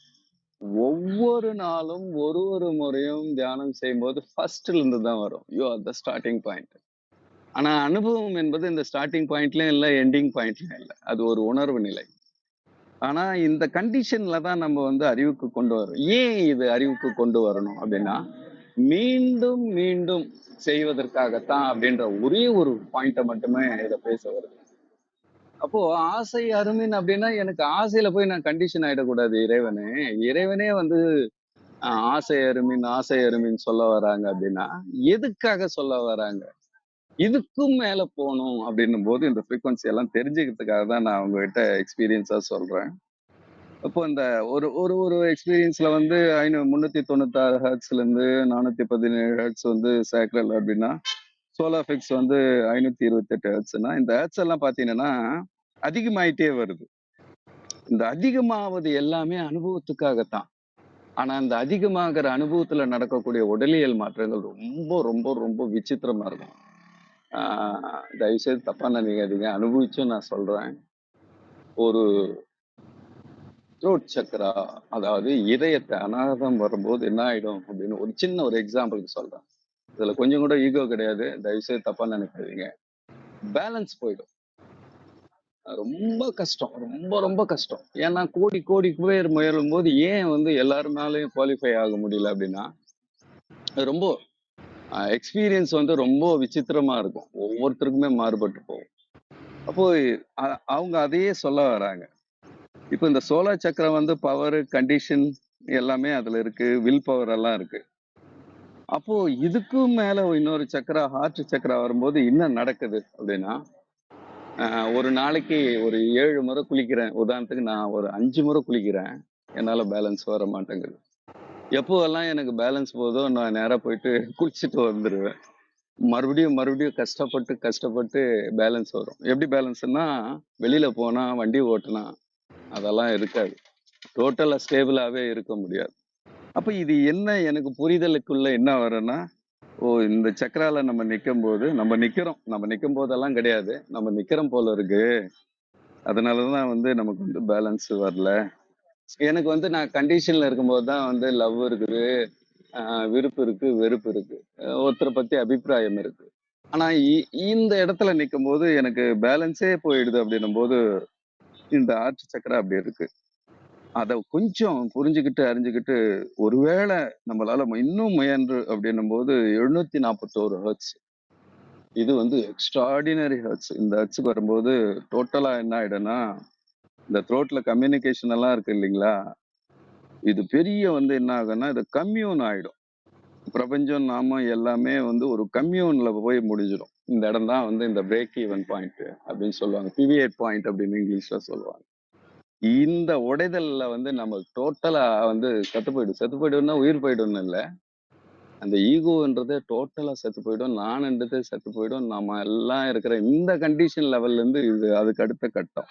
ஒவ்வொரு நாளும் ஒரு முறையும் தியானம் செய்யும்போது ஃபர்ஸ்ட்ல இருந்து தான் வரும். You are the starting point. ஆனா அனுபவம் என்பது இந்த ஸ்டார்டிங் பாயிண்ட்லயும் இல்ல, எண்டிங் பாயிண்ட்லயும் இல்ல. அது ஒரு உணர்வு நிலை. ஆனா இந்த கண்டிஷன்ல தான் நம்ம வந்து அறிவுக்கு கொண்டு வரோம். ஏன் இது அறிவுக்கு கொண்டு வரணும் அப்படின்னா, மீண்டும் மீண்டும் செய்வதற்காகத்தான் அப்படின்ற ஒரே ஒரு பாயிண்ட மட்டுமே இதை பேச வருது. அப்போ ஆசை அருமின் அப்படின்னா எனக்கு ஆசையில போய் நான் கண்டிஷன் ஆயிடக்கூடாது. இறைவனே இறைவனே வந்து ஆசை அருமின்னு சொல்ல வராங்க அப்படின்னா எதுக்காக சொல்ல வராங்க? இதுக்கும் மேல போகணும் அப்படின்னும் போது இந்த ஃப்ரீக்வன்சி எல்லாம் தெரிஞ்சுக்கிறதுக்காக தான் நான் உங்ககிட்ட எக்ஸ்பீரியன்ஸா சொல்றேன். இப்போ இந்த ஒரு ஒரு ஒரு எக்ஸ்பீரியன்ஸ்ல வந்து 396 ஹெர்ட்ஸ்ல இருந்து 417 ஹெர்ட்ஸ் வந்து சேக்ரல் அப்படின்னா, சோலாஃபிக்ஸ் வந்து 528 ஹெர்ட்ஸ்னா, இந்த ஹெர்ட்ஸ் எல்லாம் பாத்தீங்கன்னா அதிகமாயிட்டே வருது. இந்த அதிகமாவது எல்லாமே அனுபவத்துக்காகத்தான். ஆனா அந்த அதிகமாகிற அனுபவத்துல நடக்கக்கூடிய உடலியல் மாற்றங்கள் ரொம்ப ரொம்ப ரொம்ப விசித்திரமா இருக்கும். தயவுசெய்து தப்பா நினைக்காதீங்க, அனுபவிச்சும் நான் சொல்றேன். ஒரு த்ரோட் சக்கரா, அதாவது இதயத்தை அனாதம் வரும்போது என்ன ஆயிடும் அப்படின்னு ஒரு சின்ன ஒரு எக்ஸாம்பிளுக்கு சொல்றேன். இதுல கொஞ்சம் கூட ஈகோ கிடையாது, தயவுசெய்து தப்பா நினைக்காதீங்க. பேலன்ஸ் போயிடும். ரொம்ப கஷ்டம், ரொம்ப ரொம்ப கஷ்டம். ஏன்னா கோடி கோடி பேர் முயலும் போது ஏன் வந்து எல்லாருனாலையும் குவாலிஃபை ஆக முடியல அப்படின்னா, ரொம்ப எக்ஸ்பீரியன்ஸ் வந்து ரொம்ப விசித்திரமா இருக்கும். ஒவ்வொருத்தருக்குமே மாறுபட்டு போகும். அப்போ அவங்க அதையே சொல்ல வராங்க. இப்போ இந்த சோலார் சக்கரம் வந்து பவர், கண்டிஷன் எல்லாமே அதுல இருக்கு, வில் பவர் எல்லாம் இருக்கு. அப்போ இதுக்கும் மேல இன்னொரு சக்கரா, ஹார்ட் சக்கரா வரும்போது என்ன நடக்குது அப்படின்னா, ஒரு நாளைக்கு ஒரு 7 முறை குளிக்கிறேன். உதாரணத்துக்கு நான் ஒரு 5 முறை குளிக்கிறேன். என்னால பேலன்ஸ் வர மாட்டேங்குது. எப்போவெல்லாம் எனக்கு பேலன்ஸ் போதோ நான் நேரா போயிட்டு குளிச்சுட்டு வந்துருவேன். மறுபடியும் கஷ்டப்பட்டு பேலன்ஸ் வரும். எப்படி பேலன்ஸ்னா, வெளியில போனா, வண்டி ஓட்டுனா அதெல்லாம் இருக்காது. டோட்டலா ஸ்டேபிளாவே இருக்க முடியாது. அப்ப இது என்ன எனக்கு புரிதலுக்குள்ள என்ன வரும்னா, ஓ இந்த சக்கரால நம்ம நிக்கும் போதெல்லாம் கிடையாது, நம்ம நிக்கிறோம் போல இருக்கு. அதனாலதான் வந்து நமக்கு வந்து பேலன்ஸ் வரல. எனக்கு வந்து நான் கண்டிஷன்ல இருக்கும்போது தான் வந்து லவ் இருக்குது, விருப்பு இருக்கு, வெறுப்பு இருக்கு, ஒருத்தரை பத்தி அபிப்பிராயம் இருக்கு. ஆனா இந்த இடத்துல நிக்கும் போது எனக்கு பேலன்ஸே போயிடுது அப்படின்னும் போது இந்த ஆர்ட் சக்கரம் அப்படி இருக்கு. அத கொஞ்சம் புரிஞ்சுக்கிட்டு அறிஞ்சுக்கிட்டு ஒருவேளை நம்மளால இன்னும் முயன்று அப்படின்னும் போது 741 ஹெர்ட்ஸ், இது வந்து எக்ஸ்ட்ராடினரி ஹெர்ட்ஸ். இந்த ஹெர்ட்ஸுக்கு வரும்போது டோட்டலா என்ன ஆயிடும்னா, இந்த த்ரோட்ல கம்யூனிகேஷன் எல்லாம் இருக்கு இல்லைங்களா, இது பெரிய வந்து என்ன ஆகும்னா இது கம்யூன் ஆயிடும். பிரபஞ்சம் நாம எல்லாமே வந்து ஒரு கம்யூன்ல போய் முடிஞ்சிடும். இந்த இடம் தான் வந்து இந்த பிரேக் ஈவன் பாயிண்ட் அப்படின்னு சொல்லுவாங்க, பிவியேட் பாயிண்ட் அப்படின்னு இங்கிலீஷ்ல சொல்லுவாங்க. இந்த உடைதல்ல வந்து நம்ம டோட்டலா வந்து செத்து போயிடும்னா உயிர் போயிடும்னு இல்ல, அந்த ஈகோன்றது டோட்டலா செத்து போயிடும், நான்ன்றது செத்து போயிடும். நம்ம எல்லாம் இருக்கிற இந்த கண்டிஷன் லெவல்ல இருந்து இது அதுக்கு அடுத்த கட்டம்.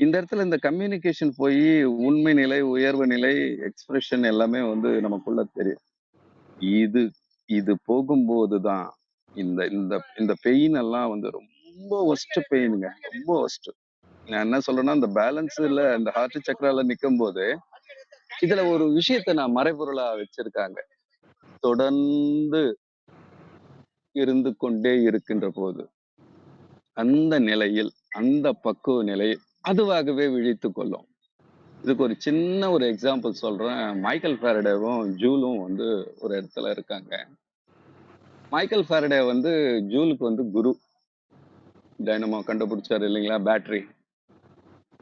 இந்த இடத்துல இந்த கம்யூனிகேஷன் போய் உண்மை நிலை, உயர்வு நிலை, எக்ஸ்பிரஷன் எல்லாமே வந்து நமக்குள்ள தெரியும். இது இது போகும்போதுதான் இந்த இந்த இந்த பெயின் எல்லாம் வந்து ரொம்ப ஒஸ்ட் பெயினுங்க, ரொம்ப ஒஸ்ட். நான் என்ன சொல்றேன்னா, இந்த பேலன்ஸ்ல இந்த ஹார்ட் சக்கரால நிக்கும் போது இதுல ஒரு விஷயத்த நான் மறைபொருளா வச்சிருக்காங்க. தொடர்ந்து இருந்து கொண்டே இருக்கின்ற போது அந்த நிலையில், அந்த பக்குவ நிலை அதுவாகவே விழித்து கொள்ளும். இதுக்கு ஒரு சின்ன ஒரு எக்ஸாம்பிள் சொல்றேன். மைக்கேல் ஃபாரடேவும் ஜூலும் வந்து ஒரு இடத்துல இருக்காங்க. மைக்கேல் ஃபாரடே வந்து ஜூலுக்கு வந்து குரு. டைனமோ கண்டுபிடிச்சாரு இல்லைங்களா, பேட்டரி.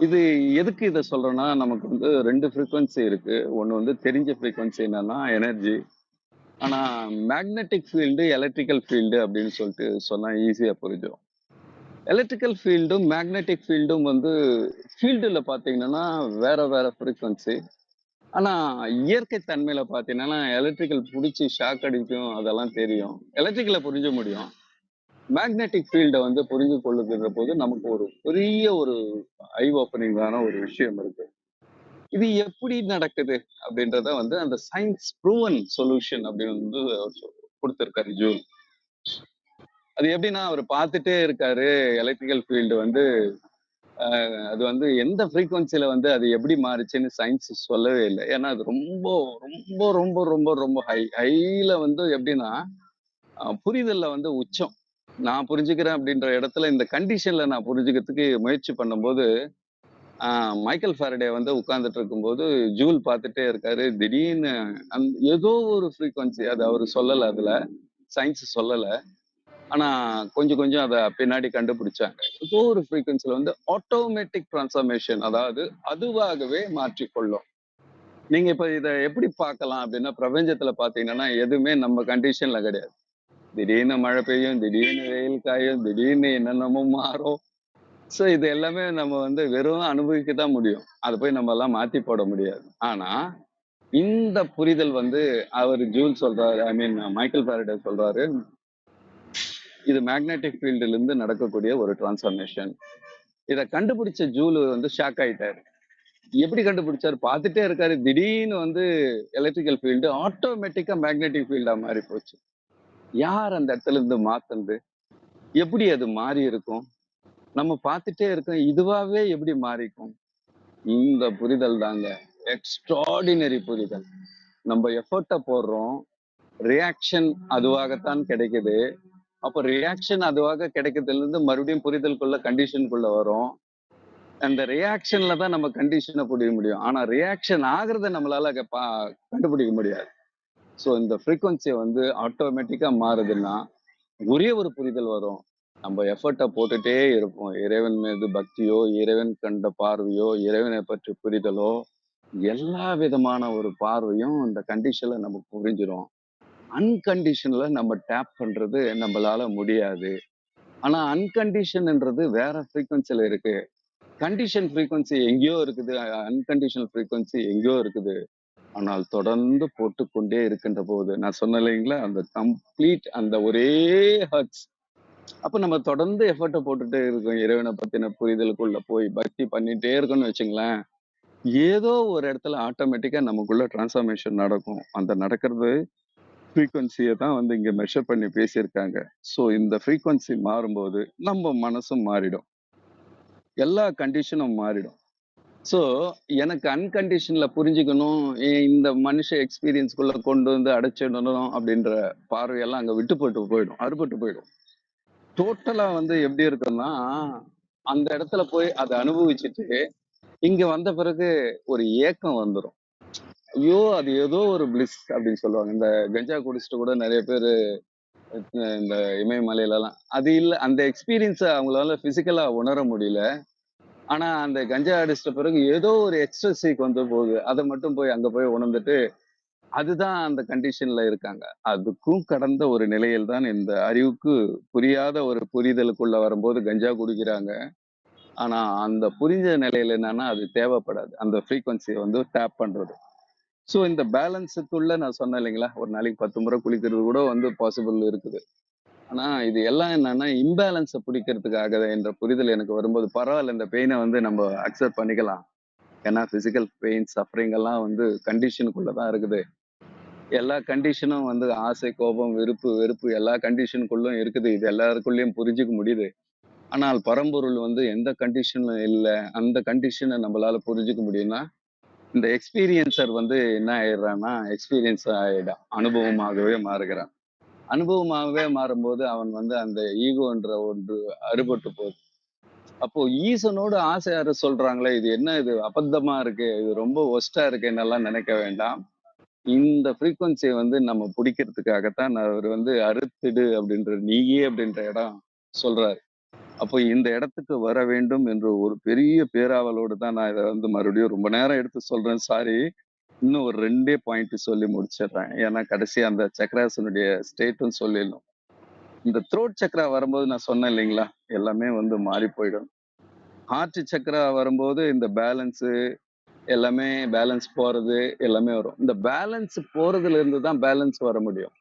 இது எதுக்கு இதை சொல்றேன்னா, நமக்கு வந்து 2 ஃப்ரீக்வன்சி இருக்கு. ஒன்னு வந்து தெரிஞ்ச ஃப்ரீக்வன்சி என்னன்னா எனர்ஜி. ஆனா மேக்னெட்டிக் ஃபீல்டு, எலக்ட்ரிக்கல் ஃபீல்டு அப்படின்னு சொல்லிட்டு சொன்னா ஈஸியா புரிஞ்சிடும். எலக்ட்ரிக்கல் ஃபீல்டும் மேக்னெட்டிக் ஃபீல்டும் வந்து ஃபீல்டுல பாத்தீங்கன்னா வேற வேற ஃப்ரீக்வன்சி. ஆனா இயற்கை தன்மையில பாத்தீங்கன்னா எலக்ட்ரிக்கல் பிடிச்சி ஷாக் அடிக்கும், அதெல்லாம் தெரியும். எலக்ட்ரிக்கல புரிஞ்ச முடியும். மேக்னெட்டிக் ஃபீல்டை வந்து புரிஞ்சு கொள்ளுகிற போது நமக்கு ஒரு பெரிய ஒரு ஐ ஓப்பனிங்கான ஒரு விஷயம் இருக்கு. இது எப்படி நடக்குது அப்படின்றத வந்து அந்த சயின்ஸ் ப்ரூவன் சொல்யூஷன் அப்படின்னு வந்து கொடுத்திருக்காரு ஜூல். அது எப்படின்னா அவர் பார்த்துட்டே இருக்காரு எலக்ட்ரிக்கல் ஃபீல்டு வந்து அது வந்து எந்த ஃப்ரீக்வன்சில வந்து அது எப்படி மாறுச்சுன்னு சயின்ஸ் சொல்லவே இல்லை. ஏன்னா அது ரொம்ப ரொம்ப ரொம்ப ரொம்ப ரொம்ப ஹைல வந்து எப்படின்னா புரிதல்ல வந்து உச்சம். நான் புரிஞ்சுக்கிறேன் அப்படின்ற இடத்துல இந்த கண்டிஷன்ல நான் புரிஞ்சுக்கிறதுக்கு முயற்சி பண்ணும்போது மைக்கேல் ஃபாரடே வந்து உட்கார்ந்துட்டு இருக்கும்போது ஜூல் பார்த்துட்டே இருக்காரு. திடீர்னு ஏதோ ஒரு ஃப்ரீக்வன்சி, அது அவரு சொல்லல, அதுல சயின்ஸ் சொல்லல. ஆனா கொஞ்சம் கொஞ்சம் அதை பின்னாடி கண்டுபிடிச்சாங்க. ஏதோ ஒரு ஃப்ரீக்வன்சில வந்து ஆட்டோமேட்டிக் டிரான்ஸ்ஃபர்மேஷன், அதாவது அதுவாகவே மாற்றிக்கொள்ளும். நீங்க இப்ப இதை எப்படி பார்க்கலாம் அப்படின்னா, பிரபஞ்சத்துல பாத்தீங்கன்னா எதுவுமே நம்ம கண்டிஷன்ல கிடையாது. திடீர்னு மழை பெய்யும், திடீர்னு வெயில் காயும், திடீர்னு என்னென்னமோ மாறும். சோ இது எல்லாமே நம்ம வந்து வெறும் அனுபவிக்க தான் முடியும். அதை போய் நம்ம எல்லாம் மாத்தி போட முடியாது. ஆனா இந்த புரிதல் வந்து அவர் ஜூல் சொல்றாரு, ஐ மீன் மைக்கேல் ஃபாரடே சொல்றாரு, இது மேக்னெட்டிக் ஃபீல்டுல இருந்து நடக்கக்கூடிய ஒரு டிரான்ஸ்ஃபர்மேஷன். இதை கண்டுபிடிச்ச ஜூல் வந்து ஷாக் ஆயிட்டாரு. எப்படி கண்டுபிடிச்சாரு? பார்த்துட்டே இருக்காரு, திடீர்னு வந்து எலக்ட்ரிக்கல் ஃபீல்டு ஆட்டோமேட்டிக்கா மேக்னெட்டிக் ஃபீல்டா மாறி போச்சு. யார் அந்த இடத்துல இருந்து மாத்துனது? எப்படி அது மாறி இருக்கும்? நம்ம பார்த்துட்டே இருக்கோம், இதுவாவே எப்படி மாறிக்கும்? இந்த புரிதல் தாங்க எக்ஸ்ட்ராடினரி புரிதல். நம்ம எஃபர்ட்டை போடுறோம், ரியாக்ஷன் அதுவாகத்தான் கிடைக்குது. அப்ப ரியாக்ஷன் அதுவாக கிடைக்கிறதுல இருந்து மறுபடியும் புரிதலுக்குள்ள கண்டிஷனுக்குள்ள வரும். அந்த ரியாக்ஷன்ல தான் நம்ம கண்டிஷனை புரிய முடியும். ஆனா ரியாக்ஷன் ஆகுறத நம்மளால கண்டுபிடிக்க முடியாது. சோ இந்த ஃப்ரீக்வன்சியை வந்து ஆட்டோமேட்டிக்கா மாறுதுன்னா ஒரே ஒரு புரிதல் வரும். நம்ம எஃபர்ட்டை போட்டுட்டே இருப்போம். இறைவன் மீது பக்தியோ, இறைவன் கண்ட பார்வையோ, இறைவனை பற்றி புரிதலோ, எல்லா விதமான ஒரு பார்வையும் இந்த கண்டிஷன்ல நமக்கு புரிஞ்சிடும். அன்கண்டிஷன்ல நம்ம டேப் பண்றது நம்மளால முடியாது. ஆனா அன்கண்டிஷன்ன்றது வேற ஃப்ரீக்வன்சில இருக்கு. கண்டிஷன் ஃப்ரீக்வன்சி எங்கேயோ இருக்குது, அன்கண்டிஷனல் ஃப்ரீக்வன்சி எங்கேயோ இருக்குது. ஆனால் தொடர்ந்து போட்டுக்கொண்டே இருக்கின்ற போது, நான் சொன்னேன் இல்லைங்களா, அந்த கம்ப்ளீட் அந்த ஒரே ஹர்ட்ஸ். அப்ப நம்ம தொடர்ந்து எஃபர்ட்டை போட்டுட்டே இருக்கோம், இறைவனை பத்தின புரிதலுக்குள்ள போய் பக்தி பண்ணிட்டே இருக்கோம்னு வச்சுங்களேன், ஏதோ ஒரு இடத்துல ஆட்டோமேட்டிக்கா நமக்குள்ள டிரான்ஸ்ஃபர்மேஷன் நடக்கும். அந்த நடக்கிறது ஃப்ரீக்வன்சியை தான் வந்து இங்க மெஷர் பண்ணி பேசியிருக்காங்க. ஸோ இந்த ஃப்ரீக்வன்சி மாறும்போது நம்ம மனசும் மாறிடும், எல்லா கண்டிஷனும் மாறிடும். ஸோ எனக்கு அன்கண்டிஷன்ல புரிஞ்சுக்கணும், இந்த மனுஷ எக்ஸ்பீரியன்ஸ்குள்ள கொண்டு வந்து அடைச்சிடணும் அப்படின்ற பார்வையெல்லாம் அங்க விட்டு போயிடும், அறுபட்டு போயிடும். டோட்டலா வந்து எப்படி இருக்குன்னா, அந்த இடத்துல போய் அதை அனுபவிச்சுட்டு இங்க வந்த பிறகு ஒரு ஏக்கம் வந்துடும். ஐயோ அது ஏதோ ஒரு பிளிஸ் அப்படின்னு சொல்லுவாங்க. இந்த கஞ்சா குடிச்சிட்டு கூட நிறைய பேர் இந்த இமயமலையில எல்லாம் அது இல்ல, அந்த எக்ஸ்பீரியன்ஸ் அவங்களால பிசிக்கலா உணர முடியல. ஆனா அந்த கஞ்சா அடிச்சிட்ட பிறகு ஏதோ ஒரு எக்ஸ்ட்ரஸிக்கு வந்து போகுது, அதை மட்டும் போய் அங்க போய் உணர்ந்துட்டு அதுதான் அந்த கண்டிஷன்ல இருக்காங்க. அதுக்கும் கடந்த ஒரு நிலையில் தான் இந்த அறிவுக்கு புரியாத ஒரு புரிதலுக்குள்ள வரும்போது கஞ்சா குடிக்கிறாங்க. ஆனா அந்த புரிஞ்ச நிலையில என்னன்னா அது தேவைப்படாது, அந்த ஃப்ரீக்வன்சியை வந்து டேப் பண்றது. ஸோ இந்த பேலன்ஸுக்குள்ள நான் சொன்னேன் இல்லைங்களா, ஒரு நாளைக்கு 10 முறை குளிக்கிறது கூட வந்து பாசிபிள் இருக்குது. ஆனா இது எல்லாம் என்னன்னா இம்பேலன்ஸை பிடிக்கிறதுக்காக என்ற புரிதல் எனக்கு வரும்போது, பரவாயில்ல இந்த பெயினை வந்து நம்ம அக்செப்ட் பண்ணிக்கலாம். ஏன்னா பிசிக்கல் பெயின் சஃபரிங் எல்லாம் வந்து கண்டிஷனுக்குள்ளதான் இருக்குது. எல்லா கண்டிஷனும் வந்து ஆசை, கோபம், விருப்பு, வெறுப்பு எல்லா கண்டிஷனுக்குள்ளும் இருக்குது. இது எல்லாருக்குள்ளயும் புரிஞ்சுக்க முடியுது. ஆனால் பரம்பொருள் வந்து எந்த கண்டிஷனும் இல்லை, அந்த கண்டிஷனை நம்மளால புரிஞ்சுக்க முடியும்னா இந்த எக்ஸ்பீரியன்சர் வந்து என்ன ஆயிடுறான்னா எக்ஸ்பீரியன்ஸ் ஆயிடும், அனுபவமாகவே மாறுகிறான். அனுபவமாகவே மாறும்போது அவன் வந்து அந்த ஈகோன்ற ஒன்று அறுபட்டு போகுது. அப்போ ஈசனோடு ஆசை சொல்றாங்களே, இது என்ன, இது அபத்தமா இருக்கு, இது ரொம்ப ஒஸ்டா இருக்கு என்னெல்லாம் நினைக்க வேண்டாம். இந்த ஃப்ரீக்வன்சியை வந்து நம்ம பிடிக்கிறதுக்காகத்தான் அவர் வந்து அறுத்திடு அப்படின்ற நீயே அப்படின்ற இடம் சொல்றாரு. அப்போ இந்த இடத்துக்கு வர வேண்டும் என்ற ஒரு பெரிய பேராவலோடு தான் நான் இதை வந்து மறுபடியும் ரொம்ப நேரம் எடுத்து சொல்றேன். சாரி, இன்னும் ஒரு 2 பாயிண்ட் சொல்லி முடிச்சிடுறேன். ஏன்னா கடைசி அந்த சக்கராசனுடைய ஸ்டேட்டும் சொல்லிடணும். இந்த த்ரோட் சக்கரா வரும்போது நான் சொன்னேன் இல்லைங்களா, எல்லாமே வந்து மாறி போயிடும். ஹார்ட் சக்கரா வரும்போது இந்த பேலன்ஸ் எல்லாமே பேலன்ஸ் போறது எல்லாமே வரும். இந்த பேலன்ஸ் போறதுல இருந்து தான் பேலன்ஸ் வர முடியும்.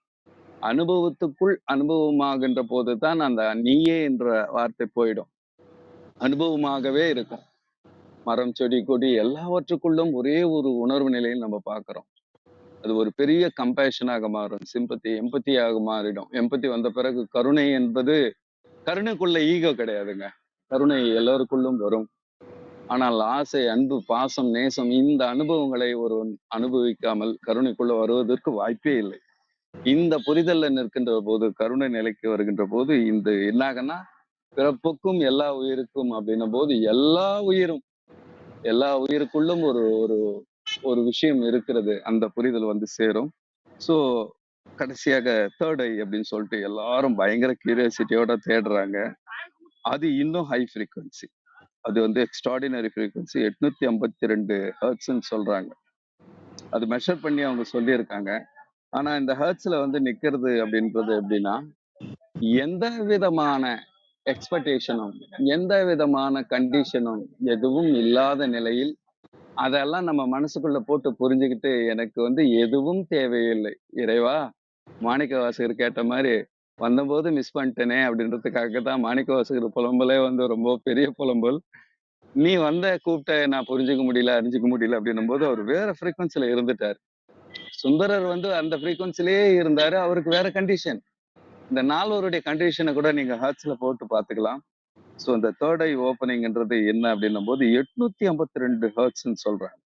அனுபவத்துக்குள் அனுபவமாகின்ற போதுதான் அந்த நீயே என்ற வார்த்தை போயிடும். அனுபவமாகவே இருக்கும். மரம், செடி, கொடி எல்லாவற்றுக்குள்ளும் ஒரே ஒரு உணர்வு நிலையில் நம்ம பார்க்கிறோம். அது ஒரு பெரிய கம்பேஷனாக மாறும். சிம்பத்தி, எம்பத்தியாக மாறிடும். எம்பத்தி வந்த பிறகு கருணை என்பது, கருணைக்குள்ள ஈகோ கிடையாதுங்க. கருணை எல்லாருக்குள்ளும் வரும். ஆனால் ஆசை, அன்பு, பாசம், நேசம் இந்த அனுபவங்களை ஒருவன் அனுபவிக்காமல் கருணைக்குள்ள வருவதற்கு வாய்ப்பே இல்லை. இந்த புரிதல்ல நிற்கின்ற போது, கருணை நிலைக்கு வருகின்ற போது இந்த என்னாகன்னா, பிறப்புக்கும் எல்லா உயிருக்கும் அப்படின்னும் போது எல்லா உயிருக்குள்ளும் ஒரு ஒரு ஒரு விஷயம் இருக்கிறது. அந்த புரிதல் வந்து சேரும். ஸோ கடைசியாக தேர்ட் ஐ அப்படின்னு சொல்லிட்டு எல்லாரும் பயங்கர கியூரியாசிட்டியோட தேடுறாங்க. அது இன்னும் ஹை ஃப்ரீக்வன்சி. அது வந்து எக்ஸ்ட்ராடினரி ஃப்ரீக்வன்சி 852 ஹெர்ட்ஸ்ன்னு சொல்றாங்க. அது மெஷர் பண்ணி அவங்க சொல்லியிருக்காங்க. ஆனா இந்த ஹெர்ட்ஸ்ல வந்து நிக்கிறது அப்படின்றது எப்படின்னா, எந்த விதமான எக்ஸ்பெக்டேஷனும் எந்த விதமான கண்டிஷனும் எதுவும் இல்லாத நிலையில் அதெல்லாம் நம்ம மனசுக்குள்ள போட்டு புரிஞ்சுக்கிட்டு எனக்கு வந்து எதுவும் தேவையில்லை இறைவா, மாணிக்க வாசகர் கேட்ட மாதிரி வந்தபோது மிஸ் பண்ணிட்டேனே அப்படின்றதுக்காக தான் மாணிக்க வாசகர் புலம்பலே வந்து ரொம்ப பெரிய புலம்பல். நீ கூப்பிட்ட நான் புரிஞ்சுக்க முடியல அறிஞ்சுக்க முடியல அப்படின்னும் போது அவர் வேற ஃப்ரீக்வன்சில இருந்துட்டார். சுந்தரர் வந்து அந்த ஃப்ரீக்வன்சிலேயே இருந்தாரு. அவருக்கு வேற கண்டிஷன். இந்த நால்வருடைய கண்டிஷனை கூட நீங்க ஹர்ட்ஸ்ல போட்டு பாத்துக்கலாம். ஸோ இந்த தேர்ட் ஐ ஓப்பனிங்ன்றது என்ன அப்படின்னும் போது 852 ஹெர்ட்ஸ்ன்னு சொல்றாங்க.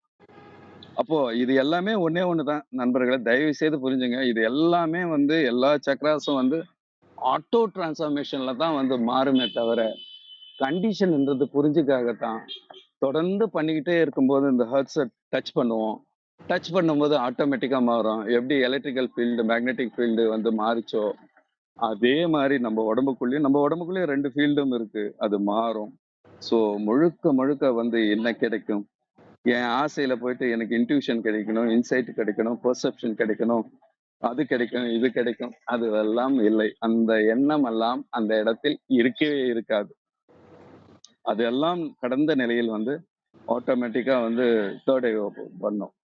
அப்போ இது எல்லாமே ஒன்னே ஒண்ணுதான் நண்பர்களை, தயவு செய்து புரிஞ்சுங்க. இது எல்லாமே வந்து எல்லா சக்கராஸும் வந்து ஆட்டோ டிரான்ஸ்ஃபார்மேஷன்ல தான் வந்து மாறுமே தவிர கண்டிஷன்ன்றது புரிஞ்சுக்காகத்தான். தொடர்ந்து பண்ணிக்கிட்டே இருக்கும்போது இந்த ஹெர்ட்ஸை டச் பண்ணுவோம். டச் பண்ணும்போது ஆட்டோமேட்டிக்கா மாறும். எப்படி எலக்ட்ரிக்கல் ஃபீல்டு மேக்னெட்டிக் ஃபீல்டு வந்து மாறிச்சோ அதே மாதிரி நம்ம உடம்புக்குள்ளேயே 2 ஃபீல்டும் இருக்கு. அது மாறும். ஸோ முழுக்க முழுக்க வந்து என்ன கிடைக்கும், என் ஆசையில போயிட்டு எனக்கு இன்ட்யூஷன் கிடைக்கணும், இன்சைட் கிடைக்கணும், பெர்செப்ஷன் கிடைக்கணும், அது கிடைக்கும், இது கிடைக்கும், அதுவெல்லாம் இல்லை. அந்த எண்ணம் எல்லாம் அந்த இடத்தில் இருக்கவே இருக்காது. அதெல்லாம் கடந்த நிலையில் வந்து ஆட்டோமேட்டிக்கா வந்து தேர்ட் ஐ பண்ணும்.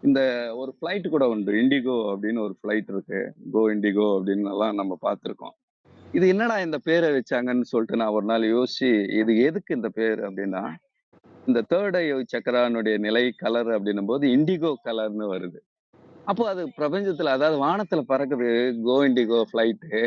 இந்த ஒரு ஃபிளைட் கூட உண்டு, இண்டிகோ அப்படின்னு ஒரு ஃபிளைட் இருக்கு. கோ இண்டிகோ அப்படின்னு எல்லாம் நம்ம பார்த்திருக்கோம். இது என்னடா இந்த பேரை வச்சாங்கன்னு சொல்லிட்டு நான் ஒரு நாள் யோசிச்சு, இது எதுக்கு இந்த பேர் அப்படின்னா, இந்த தேர்ட் ஐ சக்கரானுடைய நிலை கலர் அப்படின்னும் போது இண்டிகோ கலர்னு வருது. அப்போ அது பிரபஞ்சத்துல, அதாவது வானத்துல பறக்குது கோ இண்டிகோ ஃபிளைட்டு.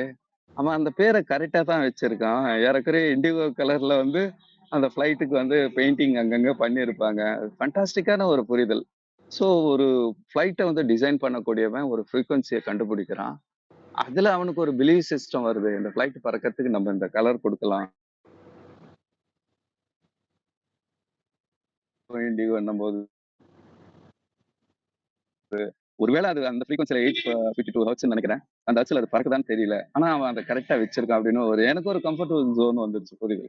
அவன் அந்த பேரை கரெக்டா தான் வச்சிருக்கான். ஏறக்குறைய இண்டிகோ கலர்ல வந்து அந்த ஃபிளைட்டுக்கு வந்து பெயிண்டிங் அங்கங்க பண்ணியிருப்பாங்க. ஃபண்டாஸ்டிக்கான ஒரு புரிதல். ஸோ ஒரு ஃபிளைட்டை வந்து டிசைன் பண்ணக்கூடியவன் ஒரு ஃப்ரீக்வன்சியை கண்டுபிடிக்கிறான். அதுல அவனுக்கு ஒரு பிலீவ் சிஸ்டம் வருது. இந்த ஃபிளைட் பறக்கிறதுக்கு நம்ம இந்த கலர் கொடுக்கலாம். இண்டிகோ என்னும்போது ஒருவேளை அது அந்த ஃப்ரீக்வன்சில 852 ஹெர்ட்ஸ் நினைக்கிறேன். அந்த ஹெர்ட்ஸ்ல அது பறக்குதான்னு தெரியல. ஆனா அவன் அதை கரெக்டா வச்சிருக்கான் அப்படின்னு எனக்கு ஒரு கம்ஃபர்டபுள் ஜோன் வந்துருச்சு, புரியுது.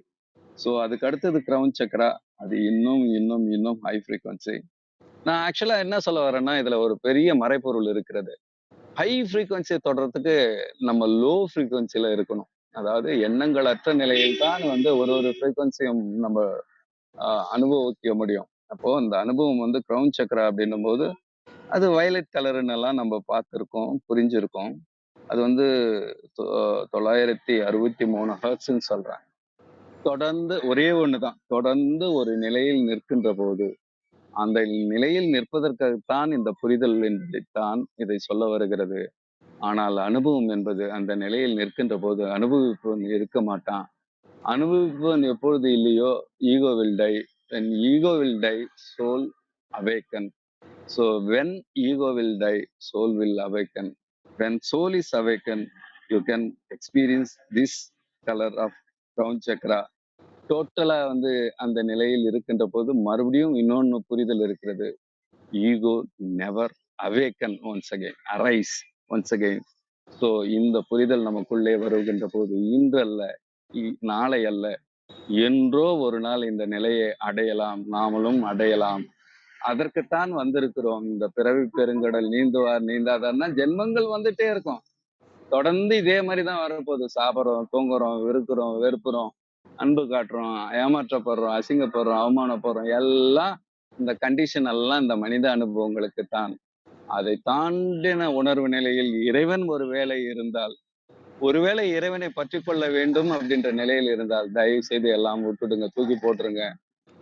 ஸோ அதுக்கு அடுத்தது கிரவுன் சக்கரா. அது இன்னும் இன்னும் இன்னும் ஹை ஃப்ரீக்வன்சி. நான் ஆக்சுவலா என்ன சொல்ல வரேன்னா, இதுல ஒரு பெரிய மறைப்பொருள் இருக்கிறது. ஹை ஃப்ரீக்வன்சியை தொடர்றதுக்கு நம்ம லோ ஃப்ரீக்வன்சில இருக்கணும். அதாவது எண்ணங்களற்ற நிலையில் தான் வந்து ஒரு ஃப்ரீக்வன்சியும் நம்ம அனுபவிக்க முடியும். அப்போ அந்த அனுபவம் வந்து கிரவுன் சக்கரா அப்படின்னும் போது அது வயலட் கலர்னு எல்லாம் நம்ம பார்த்திருக்கோம், புரிஞ்சிருக்கோம். அது வந்து 963 ஹெர்ட்ஸ்ன்னு சொல்றாங்க. தொடர்ந்து ஒரே ஒண்ணுதான், தொடர்ந்து ஒரு நிலையில் நிற்கின்ற போது அந்த நிலையில் நிற்பதற்காகத்தான் இந்த புரிதல் தான் இதை சொல்ல வருகிறது. ஆனால் அனுபவம் என்பது அந்த நிலையில் நிற்கின்ற போது அனுபவிப்பவன் இருக்க மாட்டான். அனுபவிப்பவன் எப்பொழுது இல்லையோ ego will die. when ego will die, soul awaken. So when ego will die, soul will awaken. When soul is awakened, you can experience this color of crown chakra. டோட்டலா வந்து அந்த நிலையில் இருக்கின்ற போது மறுபடியும் இன்னொன்னு புரிதல் இருக்கிறது. Ego never awaken once again, arise once again. So இந்த புரிதல் நமக்குள்ளே வருகின்ற போது இன்று அல்ல, நாளை அல்ல, என்றோ ஒரு நாள் இந்த நிலையை அடையலாம், நாமளும் அடையலாம். அதற்குத்தான் வந்திருக்கிறோம். இந்த பிறவி பெருங்கடல் நீந்துவார் நீந்தாதார்னா ஜென்மங்கள் வந்துட்டே இருக்கும். தொடர்ந்து இதே மாதிரிதான் வரப்போகுது. சாப்பிட்றோம், தூங்குறோம், வெறுப்புறோம், அன்பு காட்டுறோம், ஏமாற்றப்படுறோம், அசிங்கப்படுறோம், அவமானப்படுறோம். எல்லாம் இந்த கண்டிஷன் எல்லாம் இந்த மனித அனுபவங்களுக்கு தான். அதை தாண்டின உணர்வு நிலையில் இறைவன் ஒருவேளை இருந்தால், ஒருவேளை இறைவனை பற்றி கொள்ள வேண்டும் அப்படின்ற நிலையில் இருந்தால், தயவு செய்து எல்லாம் விட்டுடுங்க, தூக்கி போட்டுருங்க.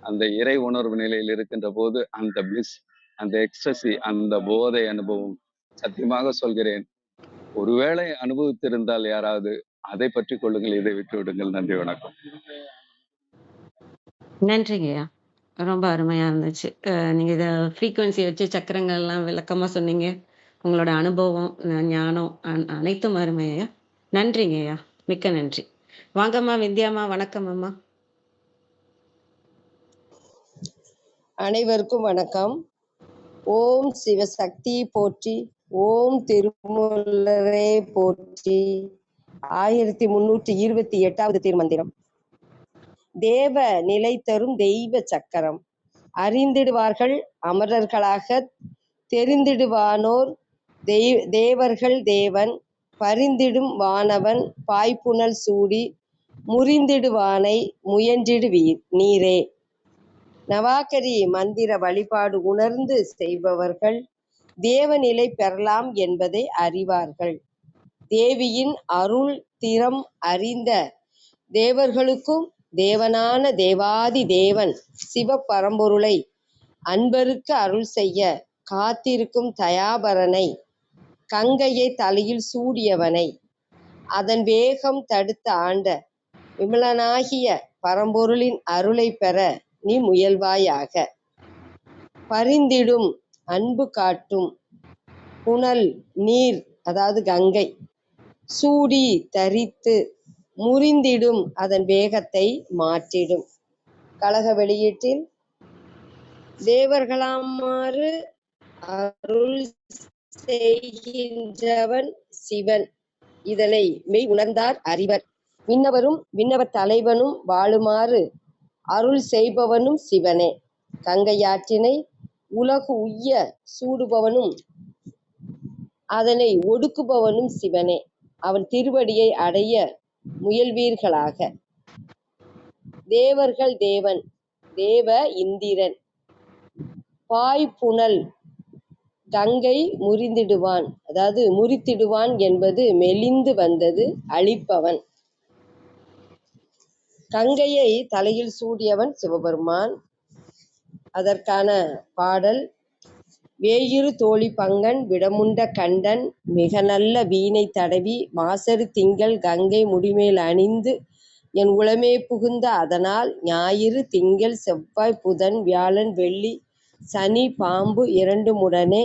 அந்த இறை உணர்வு நிலையில் இருக்கின்ற போது அந்த பிளிஸ், அந்த எக்ஸ்டசி, அந்த போதை அனுபவம், சத்தியமாக சொல்கிறேன், ஒருவேளை அனுபவித்திருந்தால் யாராவது அதை பற்றி கொள்ளுங்கள், இதை விட்டு விடுங்கள். நன்றி, வணக்கம். நன்றிங்கய்யா. ரொம்ப அருமையா இருந்துச்சு. நீங்க இத ஃப்ரீக்வன்சி வச்சு சக்கரங்கள்லாம் விளக்கமா சொன்னீங்க. உங்களோட அனுபவம், ஞானம் அனைத்தும் அருமையா. நன்றிங்கய்யா. மிக்க நன்றி. வாங்கம்மா வித்யாம்மா. வணக்கம் அம்மா. அனைவருக்கும் வணக்கம். ஓம் சிவசக்தி போற்றி, ஓம் திருமூலரே போற்றி. 1328வது திருமந்திரம். தேவ நிலை தரும் தெய்வ சக்கரம், அறிந்திடுவார்கள் அமரர்களாக, தெரிந்திடுவானோர் தேவர்கள் தேவன், பரிந்திடும் வானவன் பாய்ப்புனல் சூடி, முறிந்திடுவானை முயன்றிடுவீர் நீரே. நவாக்கரி மந்திர வழிபாடு உணர்ந்து செய்பவர்கள் தேவநிலை பெறலாம் என்பதை அறிவார்கள். தேவியின் அருள் திறம் அறிந்த தேவர்களுக்கும் தேவனான தேவாதி தேவன் சிவ பரம்பொருளை அன்பருக்கு அருள் செய்ய காத்திருக்கும் தயாபரனை, கங்கையை தலையில் சூடியவனை, அதன் வேகம் தடுத்து ஆண்ட விமலனாகிய பரம்பொருளின் அருளை பெற நீ முயல்வாயாக. பரிந்திடும் அன்பு காட்டும் புனல் நீர், அதாவது கங்கை, சூடி தரித்து முறிந்திடும் அதன் வேகத்தை மாற்றிடும். கழக வெளியீட்டில் தேவர்களாமாறு அருள் செய்கின்றவன் சிவன், இதனை மெய் உணர்ந்தார் அறிவர். விண்ணவரும் விண்ணவர் தலைவனும் வாழுமாறு அருள் செய்பவனும் சிவனே. கங்கையாற்றினை உலகு உய்ய சூடுபவனும் அதனை ஒடுக்குபவனும் சிவனே. அவன் திருவடியை அடைய முயல்வீர்களாக. தேவர்கள் தேவன், தேவ இந்திரன், பாய்புனல் கங்கை முறிந்திடுவான், அதாவது முறித்திடுவான் என்பது மெலிந்து வந்தது அழிப்பவன். கங்கையை தலையில் சூடியவன் சிவபெருமான். அதற்கான பாடல்: வேயிரு தோழி பங்கன் விடமுண்ட கண்டன், மிக நல்ல வீணை தடவி மாசறு திங்கள் கங்கை முடிமேல் அணிந்து என் உளமே புகுந்த அதனால், ஞாயிறு திங்கள் செவ்வாய் புதன் வியாழன் வெள்ளி சனி பாம்பு இரண்டுமுடனே,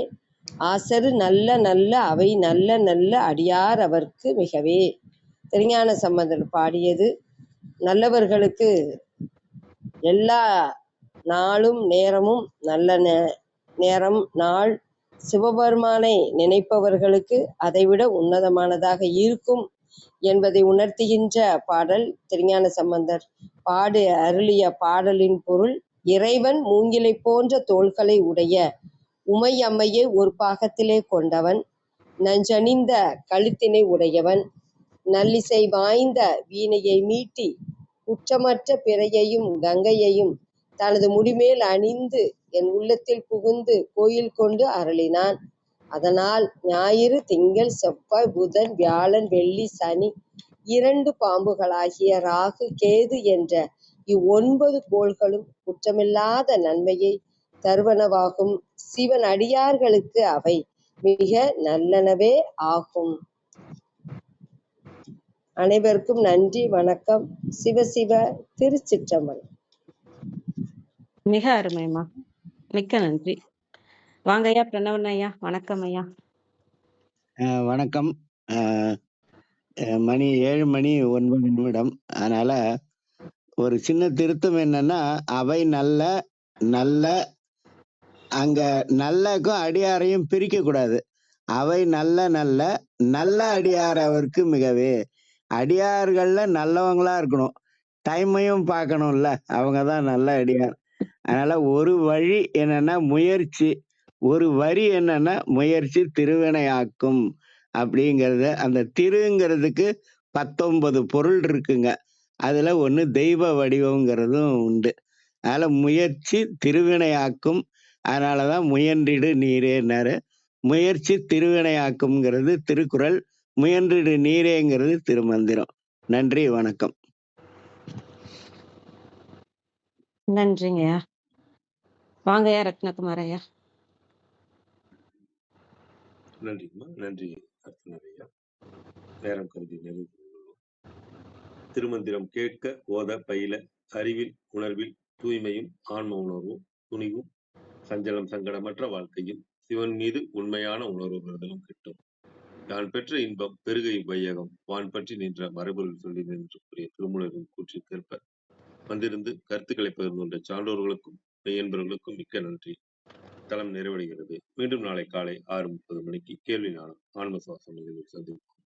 ஆசரு நல்ல நல்ல அவை நல்ல நல்ல அடியார் அவர்க்கு மிகவே. திருஞான சம்பந்தர் பாடியது. நல்லவர்களுக்கு எல்லா நாளும் நேரமும் நல்ல நேரம் நாள். சிவபெருமானை நினைப்பவர்களுக்கு அதைவிட உன்னதமானதாக இருக்கும் என்பதை உணர்த்துகின்ற பாடல் திருஞான சம்பந்தர் பாடு அருளிய பாடலின் பொருள்: இறைவன் மூங்கிலை போன்ற தோள்களை உடைய உமை அம்மையை ஒரு பாகத்திலே கொண்டவன், நஞ்சணிந்த கழுத்தினை உடையவன், நல்லிசை வாய்ந்த வீணையை மீட்டி குற்றமற்ற பிறையையும் கங்கையையும் தனது முடிமேல் அணிந்து என் உள்ளத்தில் புகுந்து கோயில் கொண்டு அருளினான். அதனால் ஞாயிறு திங்கள் செவ்வாய் புதன் வியாழன் வெள்ளி சனி இரண்டு பாம்புகளாகிய ராகு கேது என்ற 9 கோள்களும் குற்றமில்லாத நன்மையை தருவனவாகும். சிவன் அடியார்களுக்கு அவை மிக நல்லனவே ஆகும். அனைவருக்கும் நன்றி, வணக்கம். சிவசிவ. திருச்சிற்றம்பலம். மிக அருமைமா. மிக்க நன்றி. வாங்கய்யா பிரணவன் ஐயா. வணக்கம் ஐயா. வணக்கம். மணி 7:09. அதனால ஒரு சின்ன திருத்தம் என்னன்னா, அவை நல்ல நல்ல அங்க நல்லக்கும் அடியாரையும் பிரிக்க கூடாது. அவை நல்ல நல்ல நல்ல அடியார் அவருக்கு மிகவே. அடியார்கள்ல நல்லவங்களா இருக்கணும். டைமையும் பார்க்கணும்ல, அவங்கதான் நல்ல அடியார். அதனால ஒரு வழி என்னன்னா முயற்சி, ஒரு வரி என்னன்னா முயற்சி திருவினையாக்கும் அப்படிங்கறத. அந்த திருங்கிறதுக்கு 19 பொருள் இருக்குங்க. அதுல ஒண்ணு தெய்வ வடிவம்ங்கிறதும் உண்டு. அதனால முயற்சி திருவினையாக்கும். அதனாலதான் முயன்றிடு நீரேன்னாரு. முயற்சி திருவினையாக்கும்ங்கிறது திருக்குறள், முயன்றிடு நீரேங்கிறது திருமந்திரம். நன்றி, வணக்கம். நன்றிங்கய்யா. வாங்கய்யா ரத்னகுமார் ஐயா. நன்றிம்மா. நன்றி அர்த்தநாதையா. நேரம் கருதி நிறைவு கொள்கிறோம். திருமந்திரம் கேட்க, ஓத, பயில, அறிவில், உணர்வில் தூய்மையும், ஆன்ம உணர்வும், துணிவும், சஞ்சலம் சங்கடமற்ற வாழ்க்கையும், சிவன் மீது உண்மையான உணர்வு பெறுதலும் கிட்டும். தான் பெற்ற இன்பம் பெருகை வையகம் வான் பற்றி நின்ற மரபொருள் சொல்லி நின்று கூறிய திருமூலரின் கூற்றிற்கேற்ப வந்திருந்து கருத்துக்களை பகிர்ந்து கொண்ட சான்றோர்களுக்கும் மெய்யன்பர்களுக்கும் மிக்க நன்றி. தளம் நிறைவடைகிறது. மீண்டும் நாளை காலை 6:30 மணிக்கு கேள்வி ஞானம் ஆன்ம சுவாசம் நிகழ்வில் சந்திப்போம்.